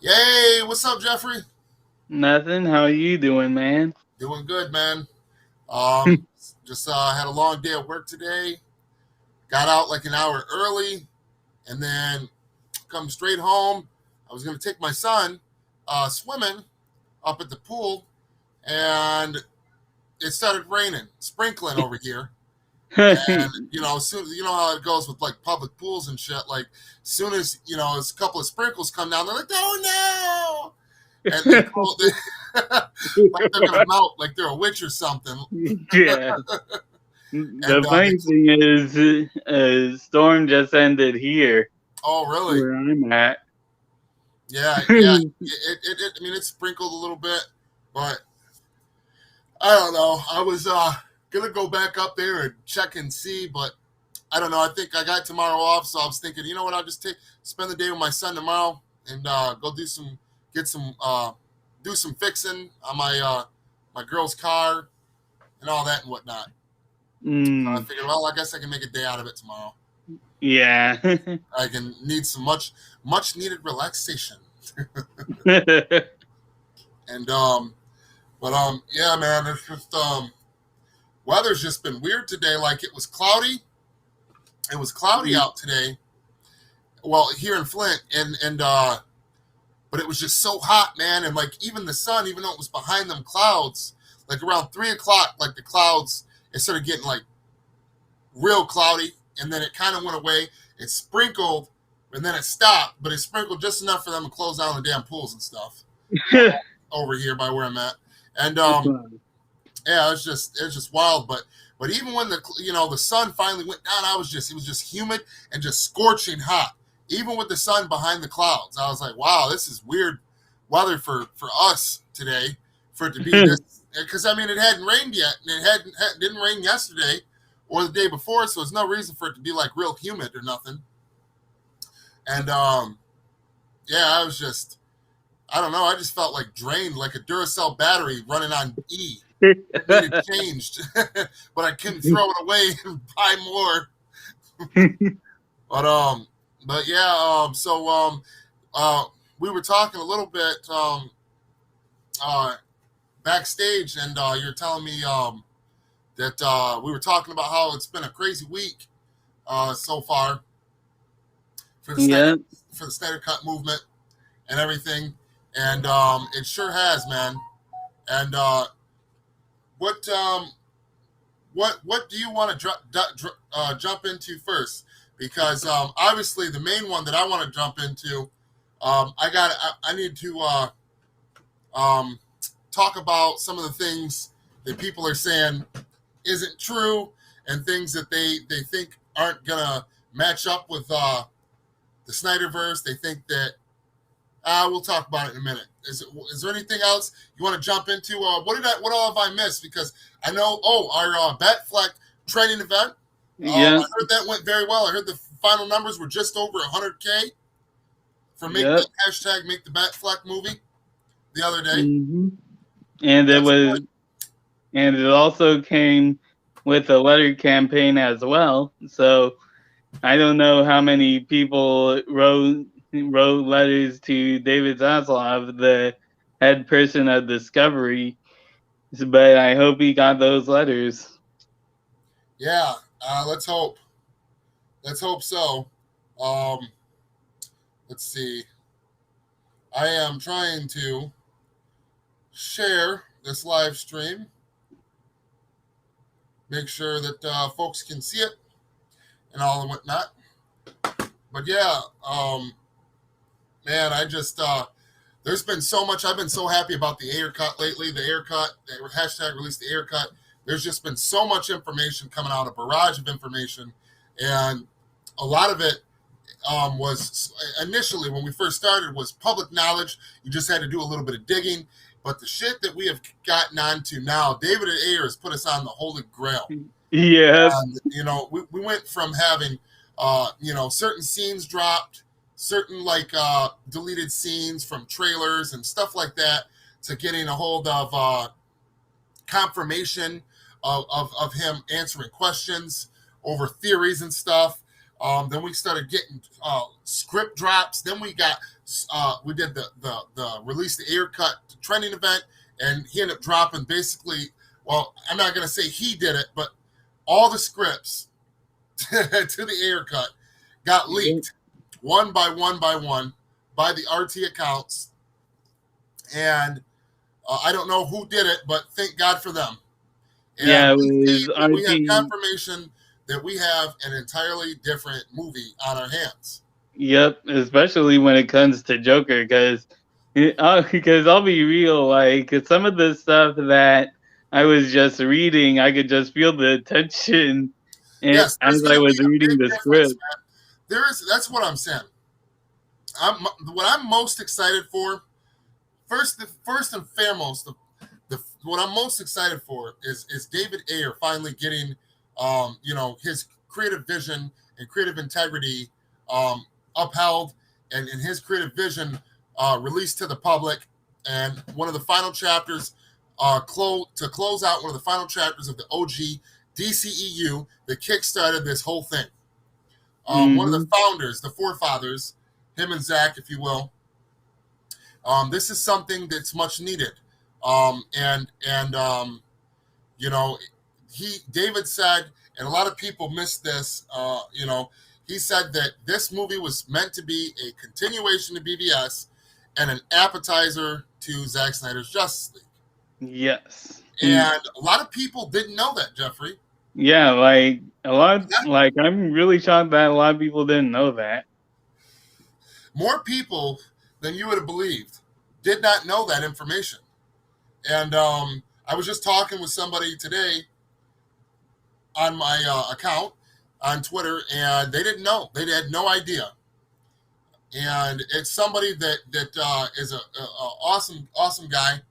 Yay! What's up, Jeffrey? Nothing. How are you doing, man? Doing good, man. Just had a long day at work today. Got out like an hour early, and then come straight home. I was going to take my son swimming up at the pool, and it started raining, sprinkling over here. And soon how it goes with like public pools and shit. Like, soon as as a couple of sprinkles come down, they're like, "Oh no!" And they like they're gonna melt, like they're a witch or something. Yeah. The funny thing is, a storm just ended here. Oh, really? Where I'm at. Yeah. I mean, it sprinkled a little bit, but I don't know. I was gonna go back up there and check and see, but I don't know. I think I got tomorrow off, so I was thinking, you know what? I'll just spend the day with my son tomorrow and go do some fixing on my girl's car and all that and whatnot. I figured, well, I guess I can make a day out of it tomorrow. Yeah. I can need some much needed relaxation. And yeah, man, it's just weather's just been weird today. Like, it was cloudy. It was cloudy out today. Well, here in Flint, and but it was just so hot, man. And like, even the sun, even though it was behind them clouds, like around 3:00, like the clouds, it started getting like real cloudy, and then it kind of went away. It sprinkled, and then it stopped, but it sprinkled just enough for them to close down the damn pools and stuff over here by where I'm at. And yeah, it was just wild. But even when the sun finally went down, it was just humid and just scorching hot. Even with the sun behind the clouds, I was like, wow, this is weird weather for us today, for it to be this. Because I mean, it hadn't rained yet, and it didn't rain yesterday or the day before, so there's no reason for it to be like real humid or nothing. And yeah, I don't know, I just felt like drained, like a Duracell battery running on E. It changed, but I couldn't throw it away and buy more. But yeah, so we were talking a little bit backstage, and you're telling me that we were talking about how it's been a crazy week so far for the Snyder Cut movement and everything, and it sure has, man. And what do you want to jump into first? Because obviously the main one that I want to jump into, I need to talk about some of the things that people are saying isn't true, and things that they think aren't gonna match up with the Snyderverse. They think that we'll talk about it in a minute. Is there anything else you want to jump into? What all have I missed? Because I know our Batfleck training event. I heard that went very well. I heard the final numbers were just over 100K for Make the Batfleck movie the other day. Mm-hmm. And it also came with a letter campaign as well. So I don't know how many people wrote letters to David Zaslav, the head person of Discovery, but I hope he got those letters. Yeah, let's hope. Let's hope so. Let's see. I am trying to share this live stream. Make sure that folks can see it and all and whatnot. But yeah, man, I just there's been so much. I've been so happy about the Ayer Cut lately. The Ayer Cut, hashtag release the Ayer Cut. There's just been so much information coming out, a barrage of information and a lot of it was initially when we first started was public knowledge. You just had to do a little bit of digging. But the shit that we have gotten onto now, David and Ayer has put us on the holy grail. Yep. And, we went from having, certain scenes dropped, certain deleted scenes from trailers and stuff like that, to getting a hold of confirmation of him answering questions over theories and stuff. Then we started getting script drops. Then we did the release the Ayer Cut trending event, and he ended up dropping basically. Well, I'm not going to say he did it, but all the scripts to the Ayer Cut got leaked one by one by the RT accounts, and I don't know who did it, but thank God for them. And it was we have RT. confirmation that we have an entirely different movie on our hands. Yep, especially when it comes to Joker, because I'll be real, like some of the stuff that I was just reading, I could just feel the tension Yes, as I was reading the script. Man. That's what I'm saying. What I'm most excited for, first and foremost, what I'm most excited for is David Ayer finally getting, his creative vision and creative integrity upheld, and his creative vision released to the public. And one of the final chapters, to close out one of the final chapters of the OG DCEU that kickstarted this whole thing. One of the founders, the forefathers, him and Zach, if you will. This is something that's much needed. David said, and a lot of people missed this, he said that this movie was meant to be a continuation to BVS and an appetizer to Zack Snyder's Justice League. Yes. And a lot of people didn't know that, Jeffrey. Yeah, I'm really shocked that a lot of people didn't know that. More people than you would have believed did not know that information. And I was just talking with somebody today on my account on Twitter, and they didn't know. They had no idea. And it's somebody that is a awesome guy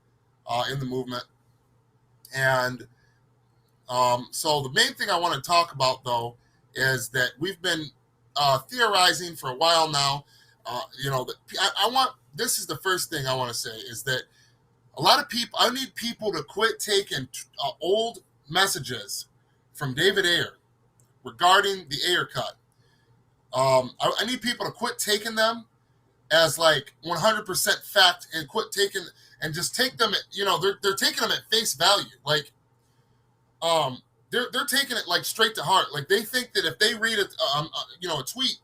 in the movement. And so the main thing I want to talk about, though, is that we've been theorizing for a while now. This is the first thing I want to say is that a lot of people, I need people to quit taking old messages from David Ayer regarding the Ayer Cut. I need people to quit taking them as like 100% fact and quit taking and just take them at, they're taking them at face value. Like, they're taking it like straight to heart. Like they think that if they read a tweet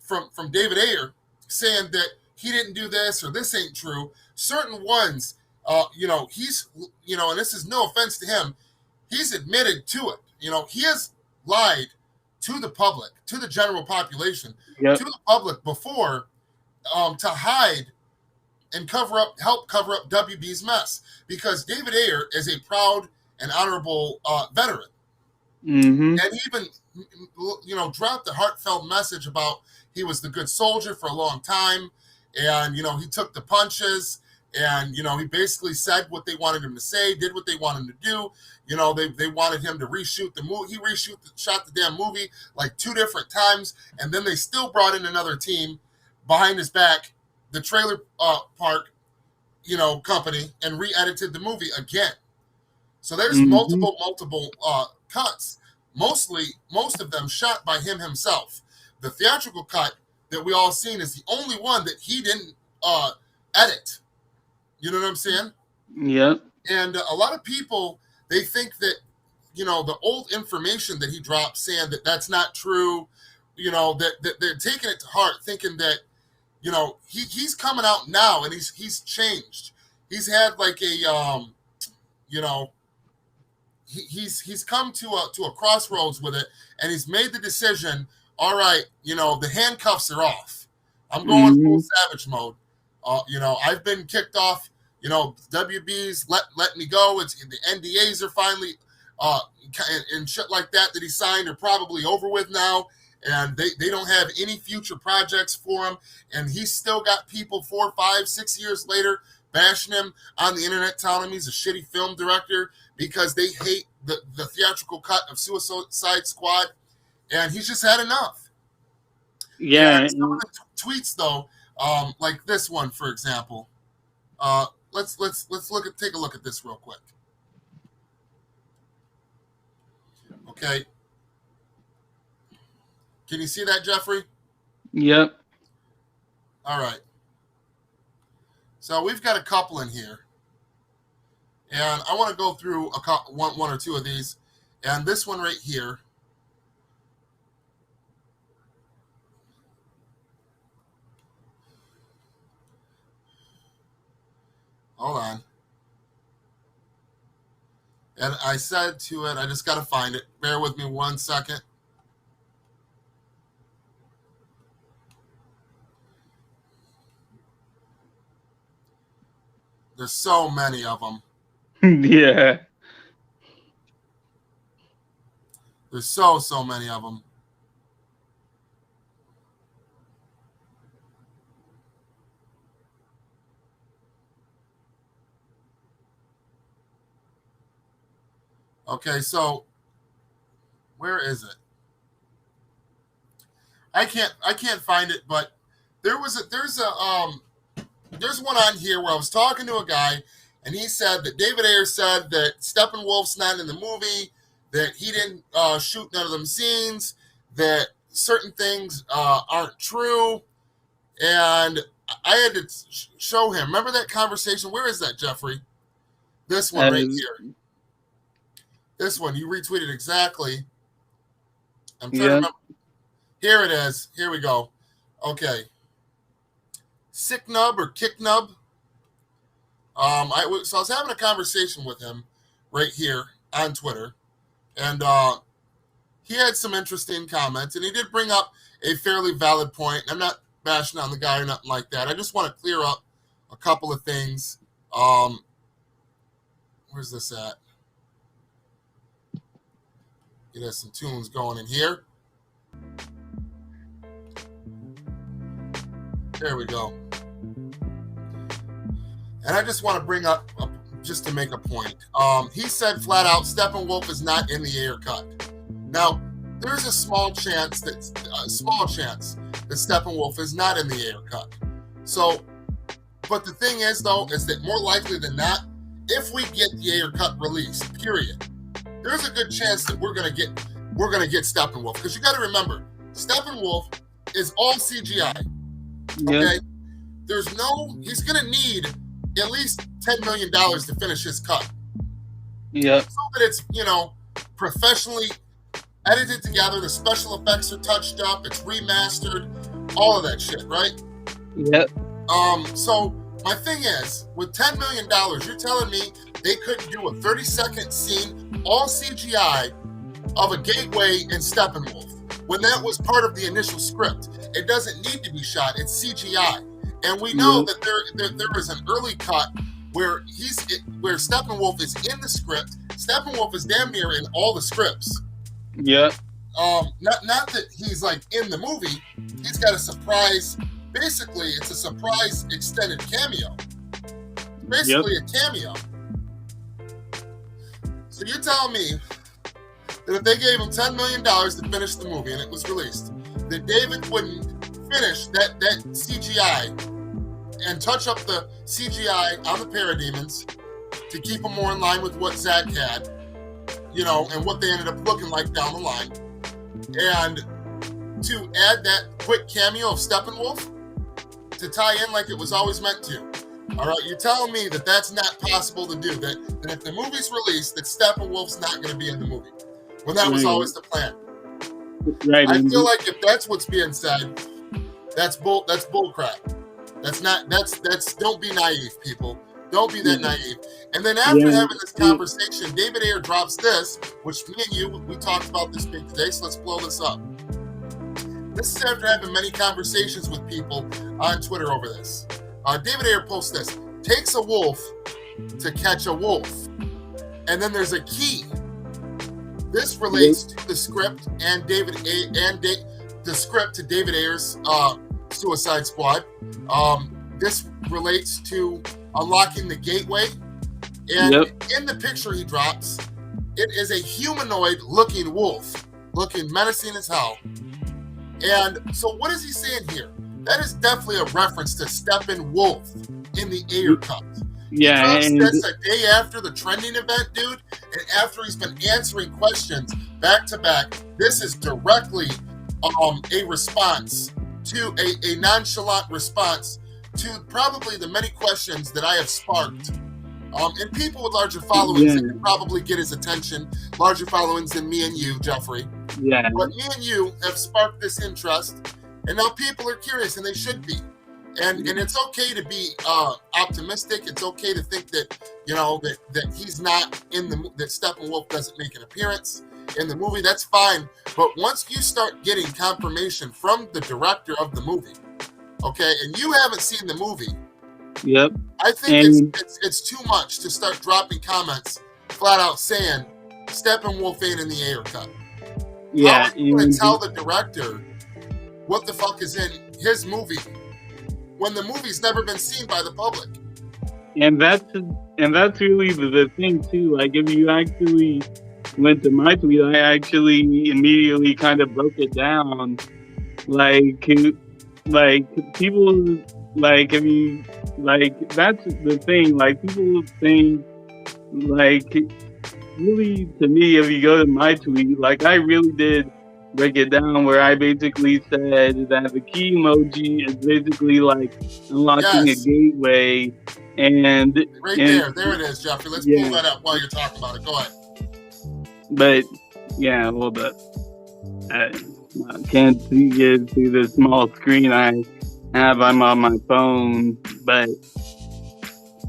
from David Ayer saying that he didn't do this or this ain't true, certain ones, he's, and this is no offense to him, he's admitted to it. He has lied to the public, to the general population, to the public before, to hide and help cover up WB's mess, because David Ayer is a proud and honorable veteran. Mm-hmm. And even, dropped a heartfelt message about he was the good soldier for a long time. And, he took the punches and, he basically said what they wanted him to say, did what they wanted him to do. They wanted him to reshoot the movie. He shot the damn movie like 2 different times. And then they still brought in another team behind his back, the trailer park, company, and re-edited the movie again. So there's multiple cuts, most of them shot by him himself. The theatrical cut that we all seen is the only one that he didn't edit. You know what I'm saying? Yep. And a lot of people, they think that, the old information that he dropped saying that that's not true, that they're taking it to heart, thinking that, he's coming out now and he's changed. He's had like a, he's come to a crossroads with it, and he's made the decision. All right, the handcuffs are off. I'm going full savage mode. I've been kicked off. WB's let me go. It's the NDAs are finally and shit like that he signed are probably over with now, and they don't have any future projects for him, and he's still got people 4, 5, 6 years later bashing him on the internet, telling him he's a shitty film director because they hate the theatrical cut of Suicide Squad, and he's just had enough. Yeah. And some of the tweets though, like this one for example. Let's take a look at this real quick. Okay. Can you see that, Jeffrey? Yep. All right. So we've got a couple in here, and I want to go through one or two of these, and this one right here. Hold on. And I said to it, I just got to find it. Bear with me 1 second. There's so many of them. Yeah. There's so many of them. Okay, so where is it? I can't find it, but there's one on here where I was talking to a guy, and he said that David Ayer said that Steppenwolf's not in the movie, that he didn't shoot none of them scenes, that certain things aren't true, and I had to show him. Remember that conversation? Where is that, Jeffrey? This one right here. This one, you retweeted exactly. I'm trying to remember. Here it is. Here we go. Okay. Sick Nub or Kick Nub. So I was having a conversation with him right here on Twitter, and he had some interesting comments, and he did bring up a fairly valid point. I'm not bashing on the guy or nothing like that. I just want to clear up a couple of things. Where's this at? Get us some tunes going in here. There we go. And I just want to bring up, just to make a point. He said flat out, Steppenwolf is not in the Ayer Cut. Now, there's a small chance that Steppenwolf is not in the Ayer Cut. So, but the thing is though, is that more likely than not, if we get the Ayer Cut released, period, there's a good chance that we're gonna get Steppenwolf, because you got to remember, Steppenwolf is all CGI. Okay, he's gonna need at least $10 million to finish his cut. Yeah, so that it's professionally edited together, the special effects are touched up, it's remastered, all of that shit, right? Yep. So my thing is, with $10 million, you're telling me they couldn't do a 30-second scene, all CGI, of a gateway in Steppenwolf, when that was part of the initial script. It doesn't need to be shot, it's CGI. And we know that there is an early cut where Steppenwolf is in the script. Steppenwolf is damn near in all the scripts. Yeah. Not that he's like in the movie. He's got a surprise. Basically, it's a surprise extended cameo. Basically, a cameo. So you're telling me that if they gave him $10 million to finish the movie and it was released, that David wouldn't finish that CGI and touch up the CGI on the parademons to keep them more in line with what Zach had, and what they ended up looking like down the line, and to add that quick cameo of Steppenwolf to tie in like it was always meant to. All right, you're telling me that that's not possible to do, that if the movie's released, that Steppenwolf's not going to be in the movie, when that was always the plan. Right. I feel like if that's what's being said, that's bull crap. That's don't be naive, people. Don't be that naive. And then after having this conversation, David Ayer drops this, which me and you, we talked about this big today, so let's blow this up. This is after having many conversations with people on Twitter over this. David Ayer posts this: takes a wolf to catch a wolf. And then there's a key This relates to the script and the script to David Ayer's Suicide Squad. This relates to unlocking the gateway. And in the picture he drops, it is a humanoid-looking wolf, looking menacing as hell. And so what is he saying here? That is definitely a reference to Steppenwolf in the Ayer Cut. Yeah, He drops this a day after the trending event, dude, and after he's been answering questions back to back. This is directly a response to a nonchalant response to probably the many questions that I have sparked. And people with larger followings that can probably get his attention, larger followings than me and you, Jeffrey. Yeah. But me and you have sparked this interest, and now people are curious, and they should be. And it's okay to be optimistic. It's okay to think that, you know, that he's not in that Steppenwolf doesn't make an appearance in the movie. That's fine. But once you start getting confirmation from the director of the movie, okay, and you haven't seen the movie, I think it's too much to start dropping comments flat out saying Steppenwolf ain't in the Ayer Cut. Yeah. How are you going to tell the director what the fuck is in his movie when the movie's never been seen by the public? And that's really the thing too. Like, if you actually went to my tweet, I actually immediately kind of broke it down. Like people, like, if you, like, that's the thing. Like, people think, like, really, to me, if you go to my tweet, like, I really did break it down where I basically said that the key emoji is basically like unlocking a gateway, and there it is, Jeffrey. Let's pull that up while you're talking about it. Go ahead. But yeah, hold up. I can't see it through the small screen I have. I'm on my phone, but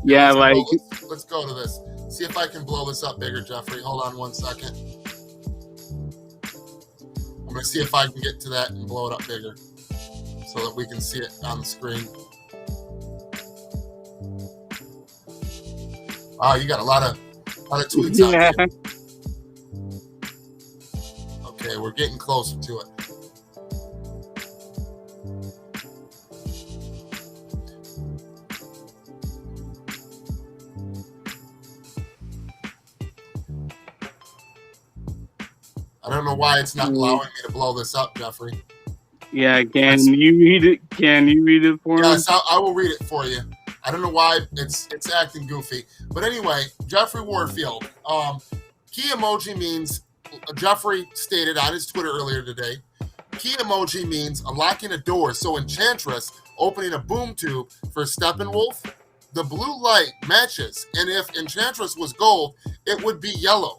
yeah, let's go to this. See if I can blow this up bigger, Jeffrey. Hold on 1 second. I'm going to see if I can get to that and blow it up bigger so that we can see it on the screen. Wow, you got a lot of tweets on here. Okay, we're getting closer to it. I don't know why it's not allowing me to blow this up, Jeffrey. Yeah, can you read it? Can you read it for me? Yes, I will read it for you. I don't know why it's acting goofy. But anyway, Jeffrey Warfield. Key emoji means, Jeffrey stated on his Twitter earlier today, key emoji means unlocking a door. So Enchantress opening a boom tube for Steppenwolf, the blue light matches. And if Enchantress was gold, it would be yellow.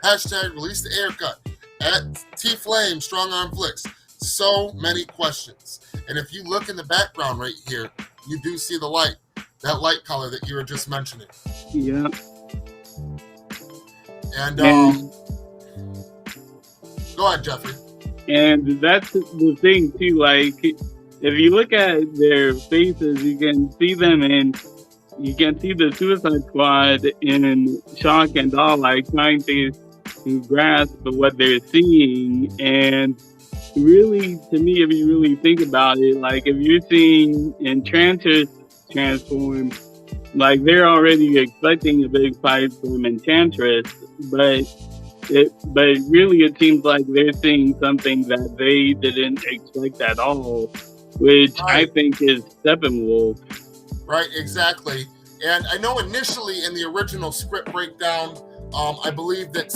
Hashtag release the Ayer Cut. At Tflame, strong arm Flix. So many questions. And if you look in the background right here, you do see the light. That light color that you were just mentioning. Yeah. And go ahead, Jeffrey. And that's the thing too. Like, if you look at their faces, you can see them in. You can see the Suicide Squad in shock and awe, like trying to grasp what they're seeing. And really, to me, if you really think about it, like, if you're seeing Enchantress transform, like, they're already expecting a big fight from Enchantress, but really it seems like they're seeing something that they didn't expect at all, which I think is Steppenwolf. Right, exactly. And I know initially in the original script breakdown, I believe that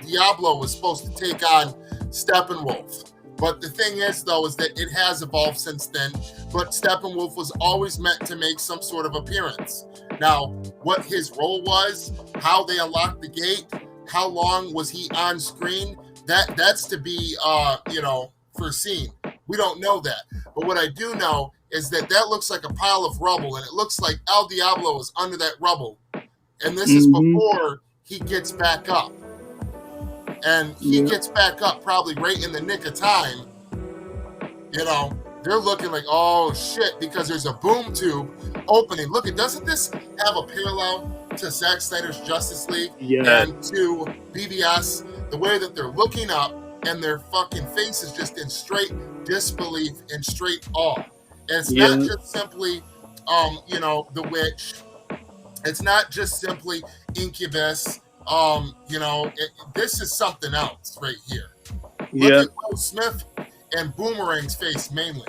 Diablo was supposed to take on Steppenwolf. But the thing is, though, is that it has evolved since then. But Steppenwolf was always meant to make some sort of appearance. Now, what his role was, how they unlocked the gate, how long was he on screen, that's to be, foreseen. We don't know that. But what I do know is that looks like a pile of rubble, and it looks like El Diablo is under that rubble. And this is before he gets back up. And he gets back up probably right in the nick of time. You know, they're looking like, oh shit, because there's a boom tube opening. Look, doesn't this have a parallel to Zack Snyder's Justice League Yeah. and to BVS, the way that they're looking up and their fucking face is just in straight disbelief and straight awe. And it's not just simply, the witch. It's not just simply Incubus. This is something else right here. Look at Will Smith and Boomerang's face mainly.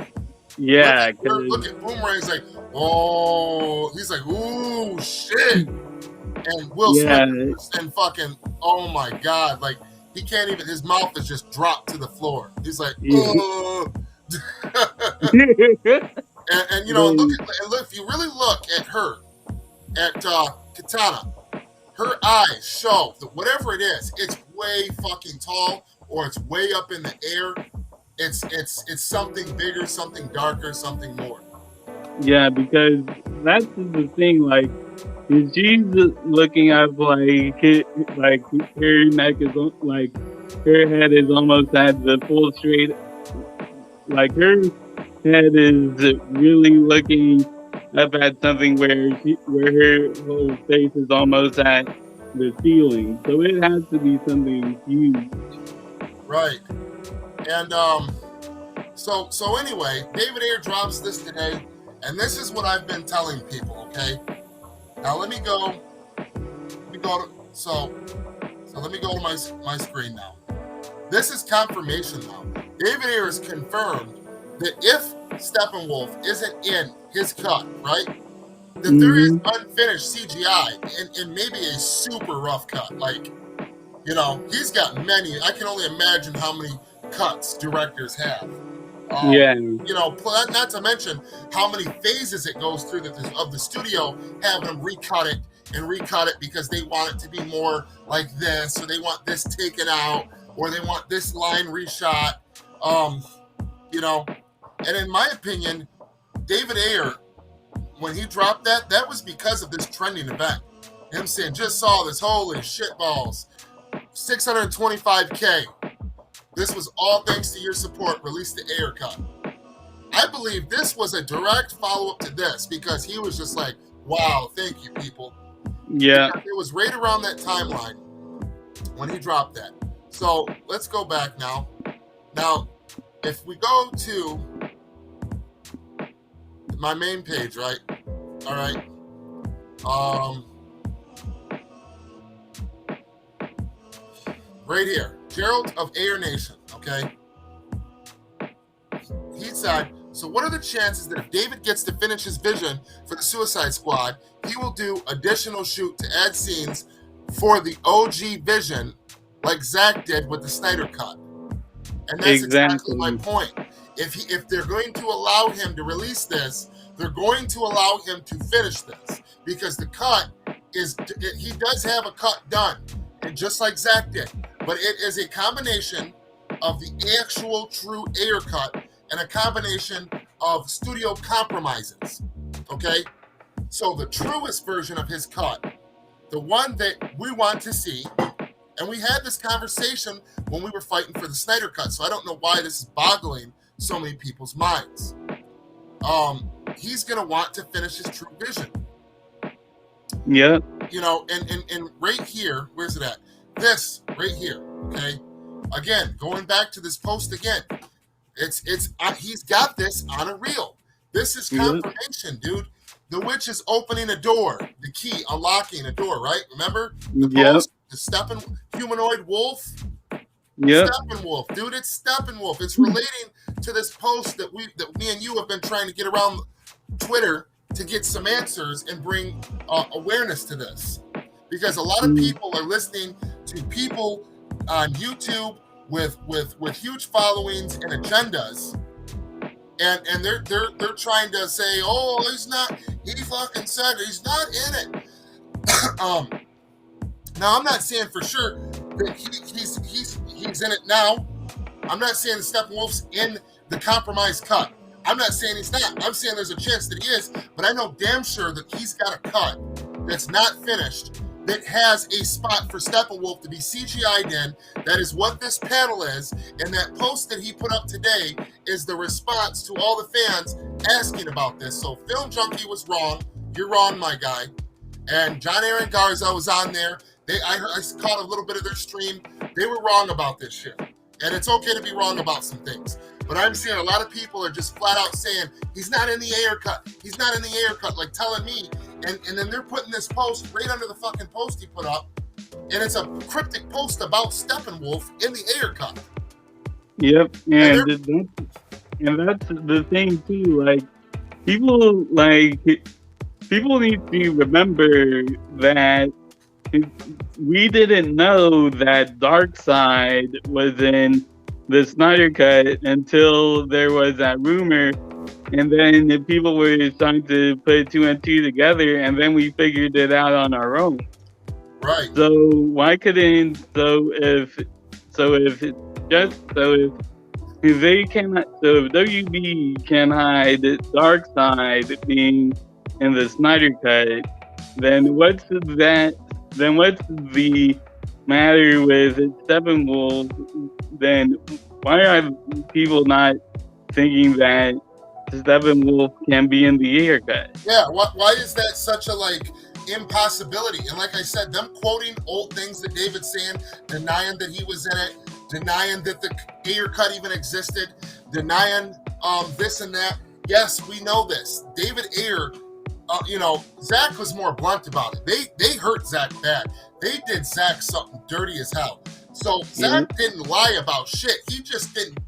Yeah. Look at Boomerang's like, oh, he's like, ooh, shit. And Will Smith and fucking, oh my God, like he can't even, his mouth is just dropped to the floor. He's like, oh. and look, if you really look at her, at Katana, her eyes show that whatever it is, it's way fucking tall or it's way up in the air. It's something bigger, something darker, something more. Yeah, because that's the thing. Like, she's looking up like her neck is like her head is almost at the full straight. Like her head is really looking up at something where her whole face is almost at the ceiling. So it has to be something huge. Right. And so anyway, David Ayer drops this today, and this is what I've been telling people, okay? Now let me go to my screen now. This is confirmation now. David Ayer has confirmed that if Steppenwolf isn't in his cut, right, that there is unfinished CGI and maybe a super rough cut. Like, he's got many. I can only imagine how many cuts directors have. Not to mention how many phases it goes through of the studio having them recut it because they want it to be more like this, or they want this taken out, or they want this line reshot. And in my opinion, David Ayer, when he dropped that was because of this trending event. Him saying, just saw this, holy shit balls, 625K. This was all thanks to your support. Release the Ayer Cut. I believe this was a direct follow-up to this because he was just like, wow, thank you, people. Yeah. Because it was right around that timeline when he dropped that. So let's go back now. Now, if we go to my main page, right? All right. Right here, Gerald of Ayer Nation, okay? He said, so what are the chances that if David gets to finish his vision for the Suicide Squad, he will do additional shoot to add scenes for the OG vision like Zack did with the Snyder Cut? And that's exactly my point. If they're going to allow him to release this, they're going to allow him to finish this because the cut he does have a cut done, and just like Zack did, but it is a combination of the actual true Ayer Cut and a combination of studio compromises. Okay, so the truest version of his cut, the one that we want to see. And we had this conversation when we were fighting for the Snyder Cut, so I don't know why this is boggling so many people's minds. He's going to want to finish his true vision. Yeah. And right here, where's it at? This right here, okay? Again, going back to this post again, he's got this on a reel. This is confirmation, dude. The witch is opening a door, the key, unlocking a door, right? Remember? The post, the humanoid wolf? Yeah. Steppenwolf, dude, it's Steppenwolf. It's relating to this post that me and you have been trying to get around Twitter to get some answers and bring awareness to this. Because a lot of people are listening to people on YouTube with huge followings and agendas. And they're trying to say, oh, he fucking said he's not in it. Now I'm not saying for sure that he's in it now. I'm not saying Steppenwolf's in the compromised cut. I'm not saying he's not. I'm saying there's a chance that he is, but I know damn sure that he's got a cut that's not finished that has a spot for Steppenwolf to be CGI'd in. That is what this panel is, and that post that he put up today is the response to all the fans asking about this. So Film Junkie was wrong. You're wrong, my guy. And John Aaron Garza was on there. I caught a little bit of their stream. They were wrong about this shit. And it's okay to be wrong about some things. But I'm seeing a lot of people are just flat out saying, he's not in the Ayer Cut. He's not in the Ayer Cut, like telling me. And then they're putting this post right under the fucking post he put up. And it's a cryptic post about Steppenwolf in the Ayer Cut. Yep. And that's the thing too. Like, people need to remember that we didn't know that Darkseid was in the Snyder Cut until there was that rumor, and then people were starting to put two and two together, and then we figured it out on our own. Right. So why couldn't if they cannot, so if WB can hide Darkseid being in the Snyder Cut, then what's the matter with Steppenwolf? Then why are people not thinking that Steppenwolf can be in the Ayer Cut? Yeah, why is that such a impossibility? And like I said, them quoting old things that David's saying, denying that he was in it, denying that the Ayer Cut even existed, denying this and that. Yes, we know this. David Ayer, Zach was more blunt about it. They hurt Zach bad. They did Zach something dirty as hell. So Zach didn't lie about shit. He just didn't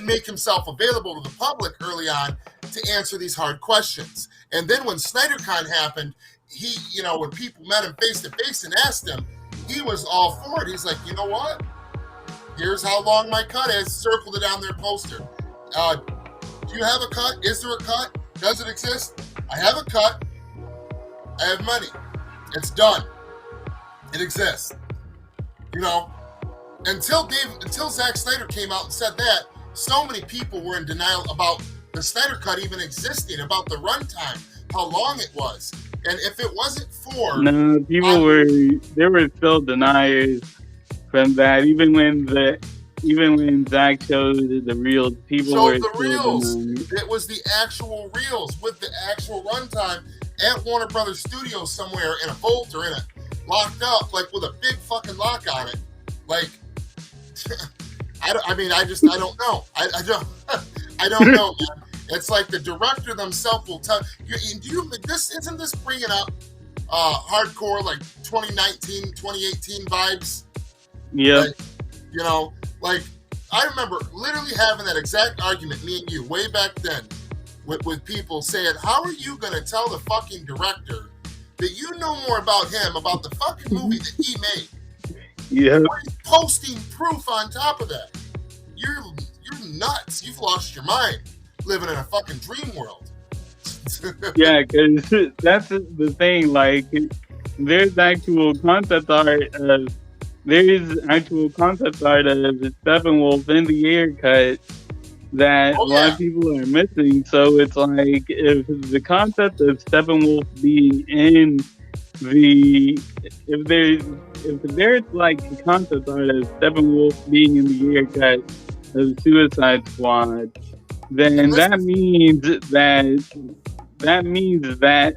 make himself available to the public early on to answer these hard questions. And then when Snyder Cut happened, he, when people met him face to face and asked him, he was all for it. He's like, you know what? Here's how long my cut is. Circled it on their poster. Do you have a cut? Is there a cut? Does it exist? I have a cut. I have money. It's done. It exists. Until Zack Snyder came out and said that, so many people were in denial about the Snyder Cut even existing, about the runtime, how long it was. And if it wasn't for... No, there were still deniers from that. Even when Zach showed the reels, people were the reels. Denying. It was the actual reels with the actual runtime at Warner Brothers Studios somewhere in a vault or locked up, with a big fucking lock on it. I don't know. I don't know, man. It's like the director themselves will tell you. Isn't this bringing up hardcore 2019, 2018 vibes? Yeah. I remember literally having that exact argument, me and you, way back then, with people saying, "How are you going to tell the fucking director that you know more about him, about the fucking movie that he made?" Yeah. Or he's posting proof on top of that. You're nuts. You've lost your mind living in a fucking dream world. Yeah, because that's the thing. There's actual concept art of Steppenwolf in the Ayer Cut that a lot of people are missing. So it's if the concept of Steppenwolf being in if there's the concept art of Steppenwolf being in the Ayer Cut of Suicide Squad, then that means that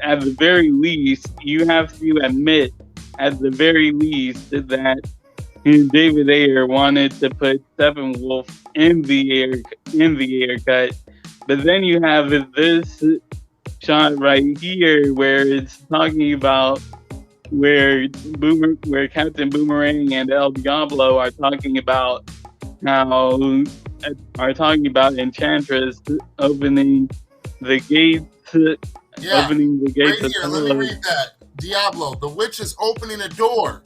at the very least you have to admit at the very least that David Ayer wanted to put Steppenwolf in the Ayer Cut, but then you have this shot right here where it's talking about where Captain Boomerang and El Diablo are talking about Enchantress opening the gates. Opening the gates. Right here, let me read that. Diablo, the witch is opening a door.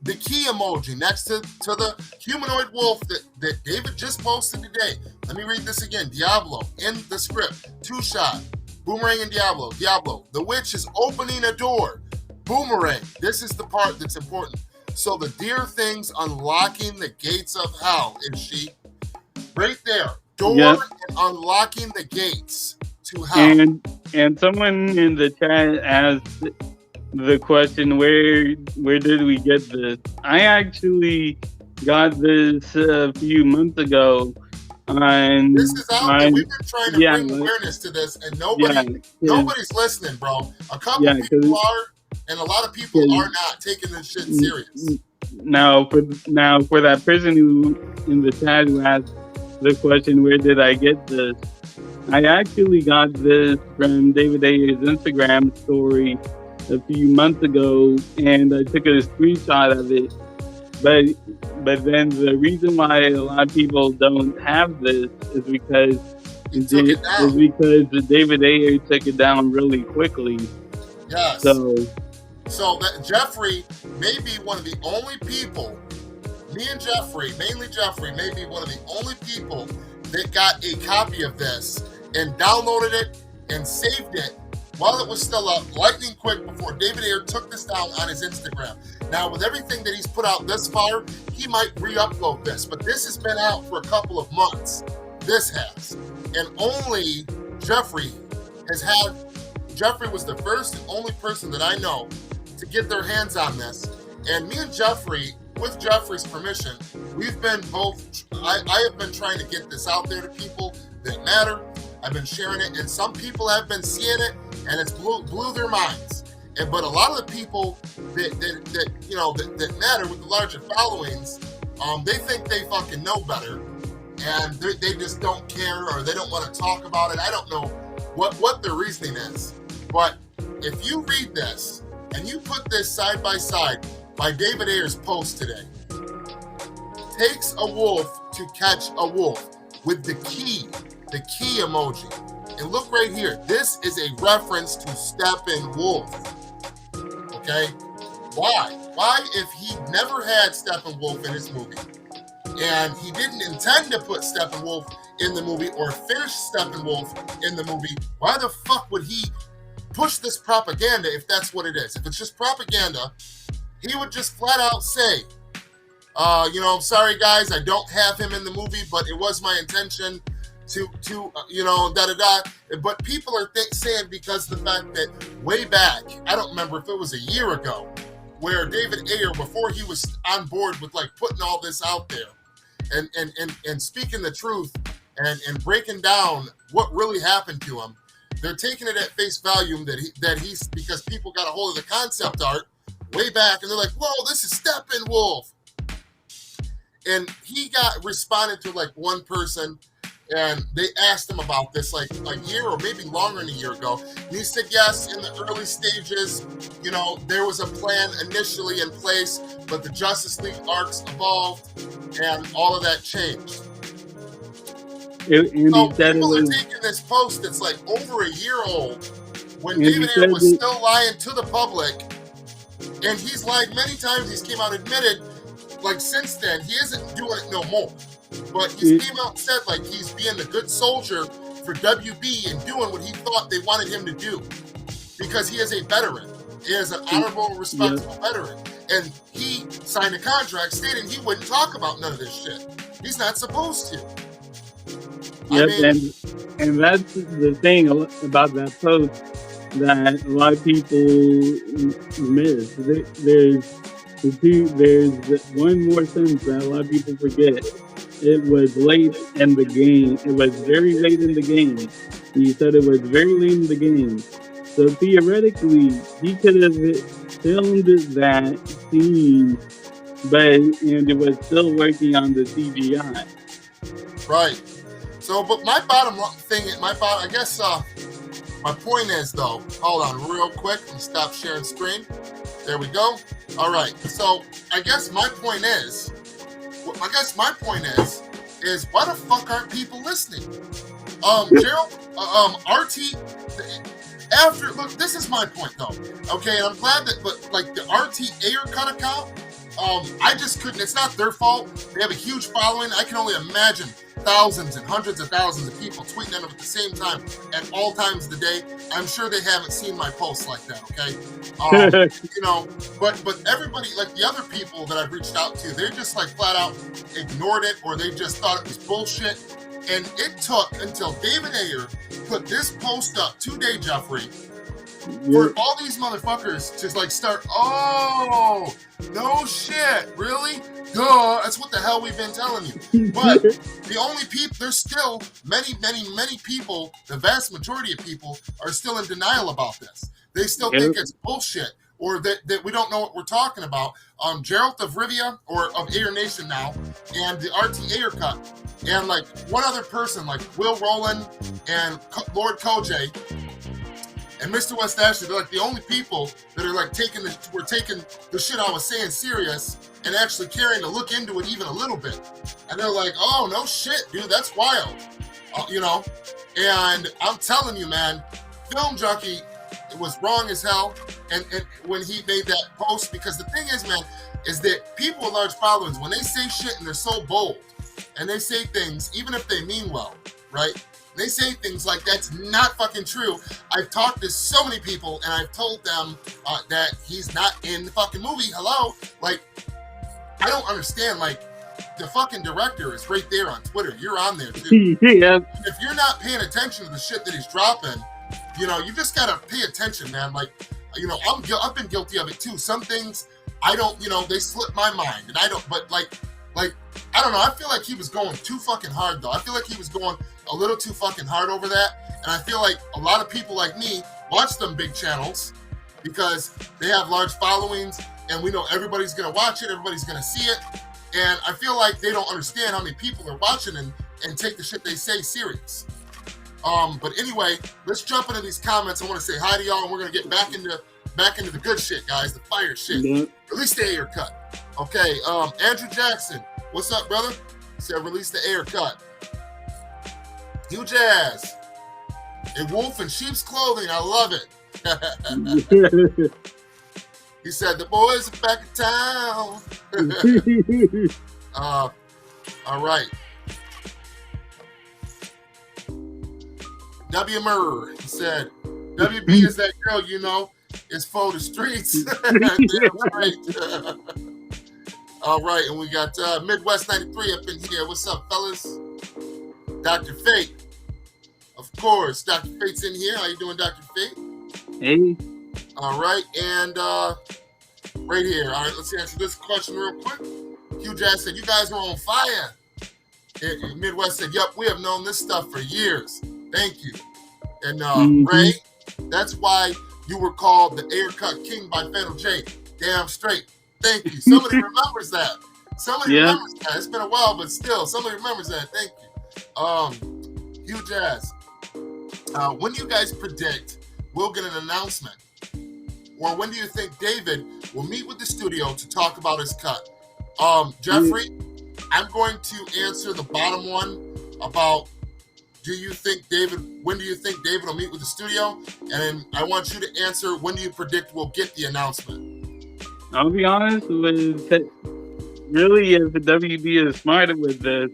The key emoji next to the humanoid wolf that David just posted today. Let me read this again. Diablo in the script. 2-shot. Boomerang and Diablo. Diablo, the witch is opening a door. Boomerang. This is the part that's important. So the dear thing's unlocking the gates of hell, is she? Right there. Door and unlocking the gates to hell. And someone in the chat asked the question, where did we get this? I actually got this a few months ago This is out there. We've been trying to bring like, awareness to this, and nobody's listening, bro. A couple people are, and a lot of people are not taking this shit serious. Now, for that person who in the chat who asked the question, where did I get this? I actually got this from David Ayer's Instagram story a few months ago, and I took a screenshot of it. But then the reason why a lot of people don't have this is because David Ayer took it down really quickly. Yes. So that Jeffrey may be one of the only people. Me and Jeffrey, mainly Jeffrey, may be one of the only people that got a copy of this and downloaded it and saved it while it was still up, lightning quick, before David Ayer took this down on his Instagram. Now, with everything that he's put out this far, he might re-upload this, but this has been out for a couple of months. This has. And only Jeffrey was the first and only person that I know to get their hands on this. And me and Jeffrey, with Jeffrey's permission, we've been I have been trying to get this out there to people that matter. I've been sharing it, and some people have been seeing it, and it's blew their minds. But a lot of the people that matter with the larger followings, they think they fucking know better, and they just don't care, or they don't want to talk about it. I don't know what their reasoning is, but if you read this and you put this side by side by David Ayer's post today, takes a wolf to catch a wolf, with the key emoji. And look right here. This is a reference to Steppenwolf. Okay? Why? Why, if he never had Steppenwolf in his movie, and he didn't intend to put Steppenwolf in the movie or finish Steppenwolf in the movie, why the fuck would he push this propaganda if that's what it is? If it's just propaganda, he would just flat out say, I'm sorry guys, I don't have him in the movie, but it was my intention to da-da-da. But people are saying, because the fact that way back, I don't remember if it was a year ago, where David Ayer, before he was on board with like putting all this out there and speaking the truth and breaking down what really happened to him, they're taking it at face value that he's because people got a hold of the concept art way back, and they're like, whoa, this is Steppenwolf. And he got responded to like one person, and they asked him about this like a year or maybe longer than a year ago. And he said, yes, in the early stages, there was a plan initially in place, but the Justice League arcs evolved and all of that changed. So people are taking this post that's like over a year old, when David Ayer was still lying to the public, and he's lied many times. He's came out and admitted, like since then, he isn't doing it no more. But he came out and said like he's being a good soldier for WB and doing what he thought they wanted him to do, because he is a veteran. He is an honorable, respectable veteran. And he signed a contract stating he wouldn't talk about none of this shit. He's not supposed to. And that's the thing about that post that a lot of people miss. There's one more sentence that a lot of people forget. It was late in the game. It was very late in the game. He said it was very late in the game. So theoretically, he could have filmed that scene, and it was still working on the CGI. Right. So, but my point is though, hold on real quick and stop sharing screen. There we go. All right. So I guess my point is why the fuck aren't people listening? Gerald, RT, look, this is my point though. Okay, and I'm glad that, but like the RT Ayer Cut account, I just couldn't, it's not their fault. They have a huge following. I can only imagine thousands and hundreds of thousands of people tweeting at them at the same time at all times of the day. I'm sure they haven't seen my posts like that, okay? But everybody, like the other people that I've reached out to, they just like flat out ignored it, or they just thought it was bullshit. And it took until David Ayer put this post up today, Jeffrey, for all these motherfuckers to like start, oh, no shit, really? Duh, that's what the hell we've been telling you. But the only people, there's still many people, the vast majority of people are still in denial about this. They still think it's bullshit, or that we don't know what we're talking about. Gerald of Rivia, or of Ayer Nation now, and the RT Ayer Cut, and like one other person, like Will Rowland and Lord Koj, and Mr. West Ashley, they're like the only people that are like taking the shit I was saying serious and actually caring to look into it even a little bit. And they're like, oh, no shit, dude, that's wild. You know? And I'm telling you, man, Film Junkie, it was wrong as hell. And when he made that post, because the thing is, man, is that people with large followings, when they say shit and they're so bold, and they say things, even if they mean well, right? They say things like, that's not fucking true. I've talked to so many people, and I've told them that he's not in the fucking movie. Hello? Like, I don't understand. Like, the fucking director is right there on Twitter. You're on there, too. Yeah. If you're not paying attention to the shit that he's dropping, you know, you just gotta pay attention, man. Like, you know, I've been guilty of it, too. Some things, I don't, you know, they slip my mind, and I don't, but like, I don't know. I feel like he was going too fucking hard, though. I feel like he was going a little too fucking hard over that. And I feel like a lot of people like me watch them big channels because they have large followings, and we know everybody's going to watch it. Everybody's going to see it. And I feel like they don't understand how many people are watching and take the shit they say serious. But anyway, let's jump into these comments. I want to say hi to y'all, and we're going to get back into the good shit, guys, the fire shit. Release the Ayer Cut. Okay, Andrew Jackson, what's up, brother? He said, release the Ayer Cut. Hugh Jazz, a wolf in sheep's clothing, I love it. He said, the boys are back in town. All right. W. Murr, he said, WB is that girl, you know, is for the streets. Damn right. All right, and we got Midwest 93 up in here. What's up, fellas? Dr. Fate. Of course, Dr. Fate's in here. How you doing, Dr. Fate? Hey. All right, and right here. All right, let's answer this question real quick. Hugh Jazz said, you guys were on fire. And Midwest said, yep, we have known this stuff for years. Thank you. And Ray, that's why you were called the Ayer Cut King by Fatal J. Damn straight. Thank you. Somebody remembers that. Somebody remembers that. It's been a while, but still, somebody remembers that. Thank you. Hugh Jazz, when do you guys predict we'll get an announcement? Or when do you think David will meet with the studio to talk about his cut? Jeffrey, I'm going to answer the bottom one about when do you think David will meet with the studio? And I want you to answer, when do you predict we'll get the announcement? I'll be honest with it. Really, if the WB is smart with this,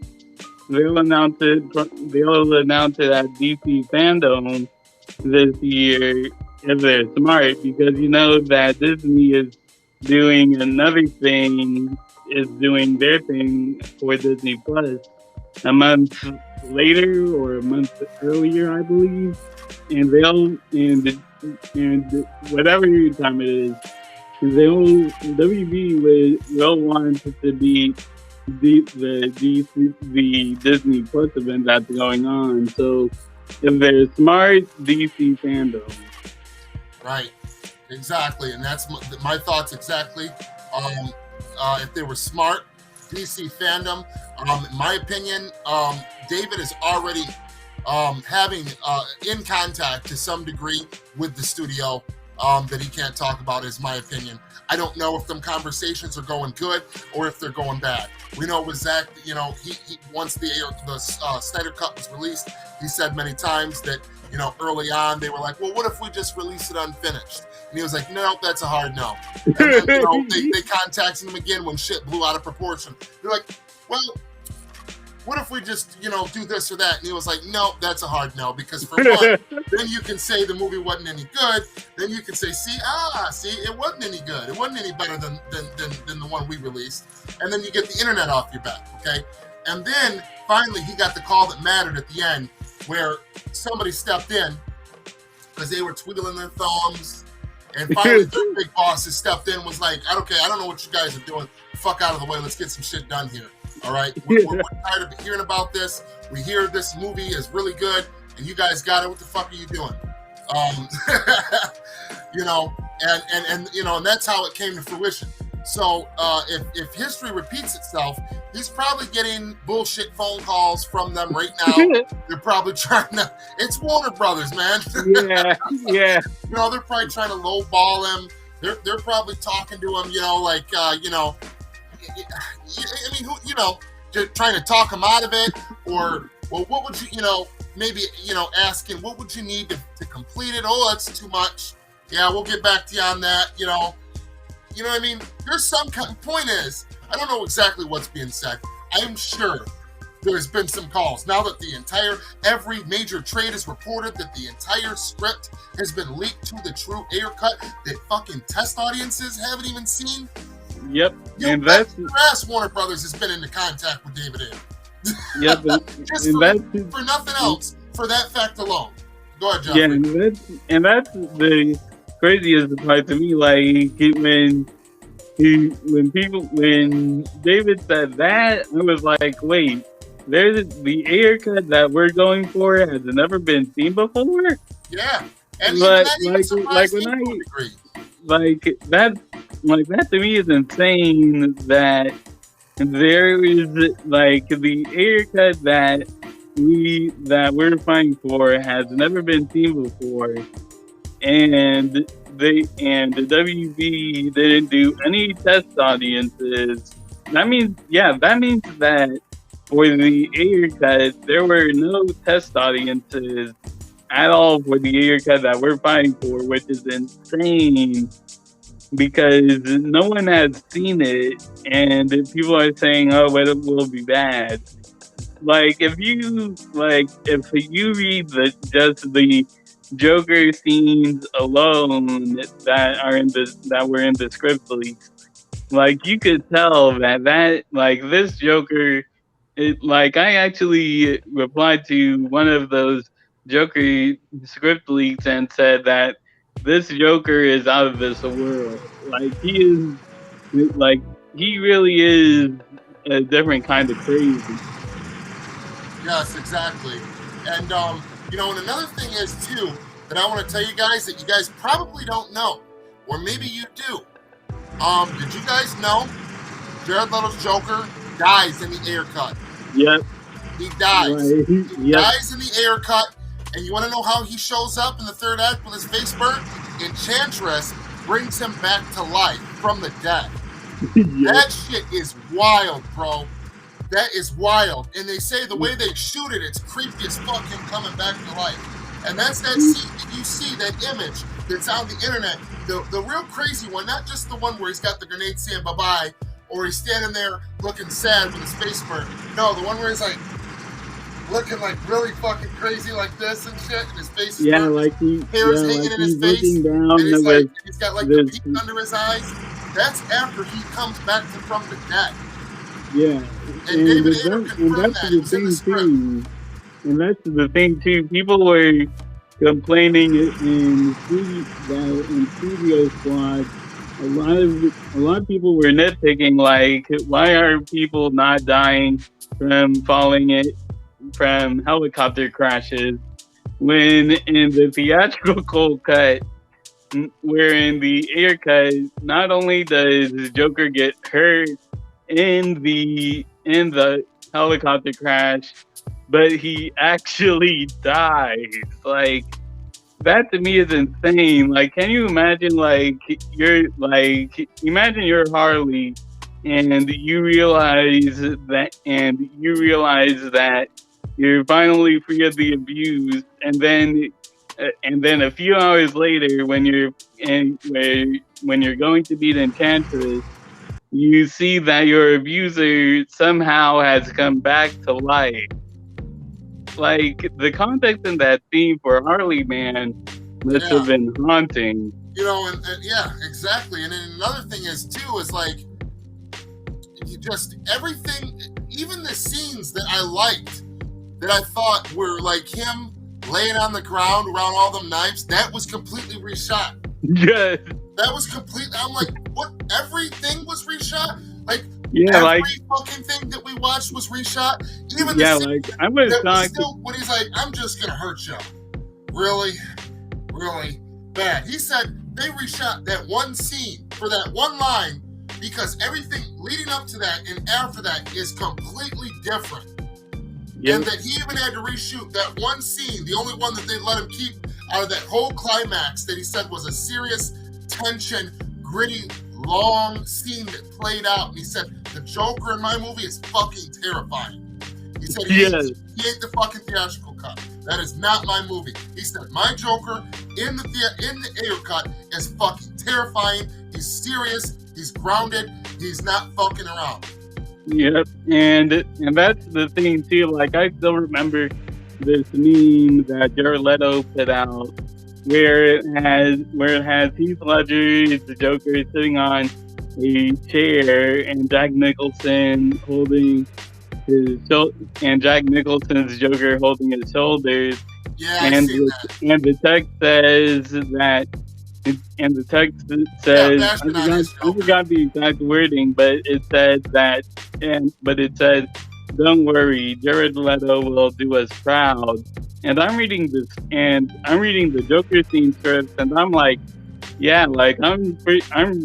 they'll announce it at DC Fandom this year if they're smart, because you know that Disney is doing another thing, is doing their thing for Disney Plus a month later or a month earlier, I believe, and whatever time it is, WB will want it to be the Disney Plus event that's going on. So if they're smart, DC Fandom. Right, exactly, and that's my thoughts exactly. If they were smart, DC Fandom. In my opinion, David is already having in contact to some degree with the studio that he can't talk about, is my opinion. I don't know if them conversations are going good or if they're going bad. We know with Zach, you know, he once the Snyder Cut was released, he said many times that, you know, early on they were like, well, what if we just release it unfinished? And he was like, no, that's a hard no. And then, you know, they contacted him again when shit blew out of proportion. They're like, well, what if we just, you know, do this or that? And he was like, no, that's a hard no, because for one, then you can say the movie wasn't any good. Then you can say, see, it wasn't any good. It wasn't any better than the one we released. And then you get the internet off your back, okay? And then finally he got the call that mattered at the end, where somebody stepped in because they were twiddling their thumbs. And finally, the big bosses stepped in and was like, okay, I don't know what you guys are doing. fuck out of the way. Let's get some shit done here. All right, we're tired of hearing about this. We hear this movie is really good, and you guys got it. What the fuck are you doing? You know, and you know, and that's how it came to fruition. So if history repeats itself, he's probably getting bullshit phone calls from them right now. They're probably trying to. It's Warner Brothers, man. Yeah. You know, they're probably trying to lowball him. They're probably talking to him. You know, like you know, I mean, who, you know, just trying to talk him out of it, or well, what would you know, maybe, you know, asking what would you need to complete it? Oh, that's too much. Yeah, we'll get back to you on that. You know what I mean? There's some kind of point is, I don't know exactly what's being said. I am sure there's been some calls now that every major trade has reported that the entire script has been leaked to the true Ayer Cut that fucking test audiences haven't even seen. Yep. You and know, that's Warner Brothers has been into contact with David Ayer. Yep. Just for nothing else, for that fact alone. Go ahead, Jeff. Yeah, and that's the craziest part to me. Like when David said that, I was like, wait, there's the Ayer Cut that we're going for has never been seen before. Yeah, and but that to me is insane. That there is like the Ayer Cut that we're fighting for has never been seen before, and the WB didn't do any test audiences. That means that for the Ayer Cut there were no test audiences at all for the Ayer Cut that we're fighting for, which is insane because no one has seen it, and people are saying, "Oh, but it will be bad." Like if you read just the Joker scenes alone that were in the script leaks, like you could tell that like this Joker, like I actually replied to one of those Joker script leaks and said that this Joker is out of this world. Like he really is a different kind of crazy. Yes, exactly. And you know, and another thing is too that I want to tell you guys that you guys probably don't know, or maybe you do. Did you guys know Jared Leto's Joker dies in the Ayer Cut? Yep. He dies. Right. He dies in the Ayer Cut, and you want to know how he shows up in the third act with his face burnt? Enchantress brings him back to life from the dead. Yep. That shit is wild, bro. That is wild. And they say the way they shoot it, it's creepy as fuck, him coming back to life. And that's that scene that you see, that image that's on the internet. The real crazy one, not just the one where he's got the grenade saying bye-bye, or he's standing there looking sad with his face burnt. No, the one where he's like looking like really fucking crazy like this and shit, and his face is burnt. Like hair's hanging in his face, down and he's got like the peak under his eyes. That's after he comes back from the dead. Yeah, and David Ayer confirmed that. It was in the script. And that's the thing too. People were complaining in Studio Squad. A lot of people were nitpicking, like, why are people not dying from helicopter crashes? When in the theatrical cut, where in the Ayer Cut, not only does Joker get hurt in the helicopter crash, but he actually dies. Like, that to me is insane. Like, can you imagine, imagine you're Harley and you realize that you're finally free of the abuse, and then a few hours later, when you're going to beat Enchantress, you see that your abuser somehow has come back to life. Like, the context in that theme for Harley, man, must have been haunting. You know, and yeah, exactly. And then another thing is too, is like, you just everything, even the scenes that I liked, that I thought were like him laying on the ground around all them knives, that was completely reshot. Yes. That was completely, I'm like, what? Everything was reshot? Like Yeah, every like fucking thing that we watched was reshot. Even yeah, the scene like I was that was shocked. still when he's like, "I'm just gonna hurt you," really bad. He said they reshot that one scene for that one line because everything leading up to that and after that is completely different. Yep. And that he even had to reshoot that one scene, the only one that they let him keep out of that whole climax that he said was a serious tension, gritty, long scene that played out. And he said, the Joker in my movie is fucking terrifying. He said he ate the fucking theatrical cut. That is not my movie. He said, my Joker in the Ayer cut is fucking terrifying. He's serious. He's grounded. He's not fucking around. Yep, and that's the thing too. Like I still remember this meme that Jared Leto put out, where it has Heath Ledger, the Joker, sitting on a chair, and Jack Nicholson's Joker holding his shoulders. Yeah, and the text says that. And the text says, I forgot the exact wording, but it said don't worry, Jared Leto will do us proud. And I'm reading the Joker scene script, and I'm like, yeah, like I'm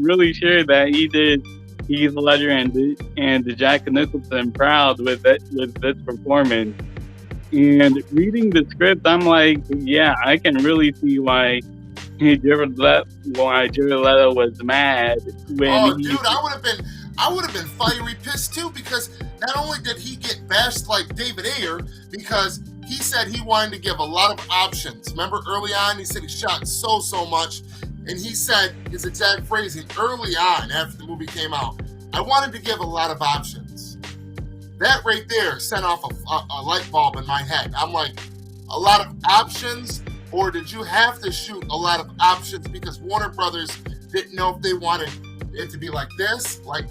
really sure that he did Heath Ledger and Jack Nicholson proud with this performance. And reading the script, I'm like, yeah, I can really see why Jared Leto was mad when dude, I would have been fiery pissed too, because not only did he get bashed like David Ayer, because he said he wanted to give a lot of options. Remember early on, he said he shot so much, and he said his exact phrasing early on after the movie came out, I wanted to give a lot of options. That right there sent off a light bulb in my head. I'm like, a lot of options? Or did you have to shoot a lot of options because Warner Brothers didn't know if they wanted it to be like this, or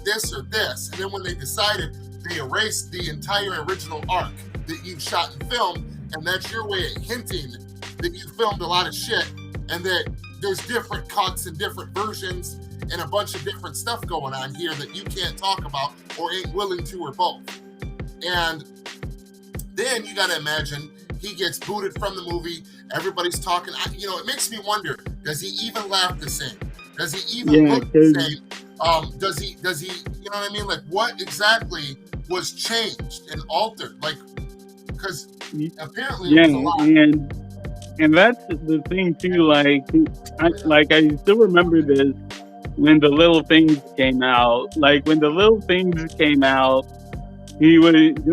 this? And then when they decided, they erased the entire original arc that you shot and filmed, and that's your way of hinting that you filmed a lot of shit and that there's different cuts and different versions and a bunch of different stuff going on here that you can't talk about or ain't willing to, or both. And then you got to imagine he gets booted from the movie. Everybody's talking. It makes me wonder, does he even laugh the same? Does he even look the same? Does he, you know what I mean? Like, what exactly was changed and altered? Like, because apparently it was a lot. And that's the thing too, I still remember this when The Little Things came out. Like, when The Little Things came out, Jared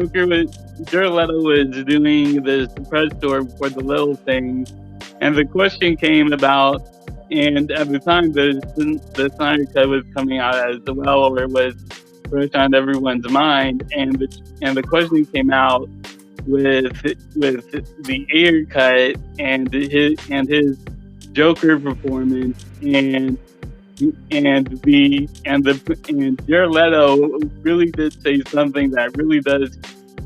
Leto was doing this press tour for The Little Things, and the question came about, and at the time the Snyder Cut was coming out as well, or it was fresh on everyone's mind, and the question came out with the Ayer Cut and his Joker performance, and Jared Leto really did say something that really does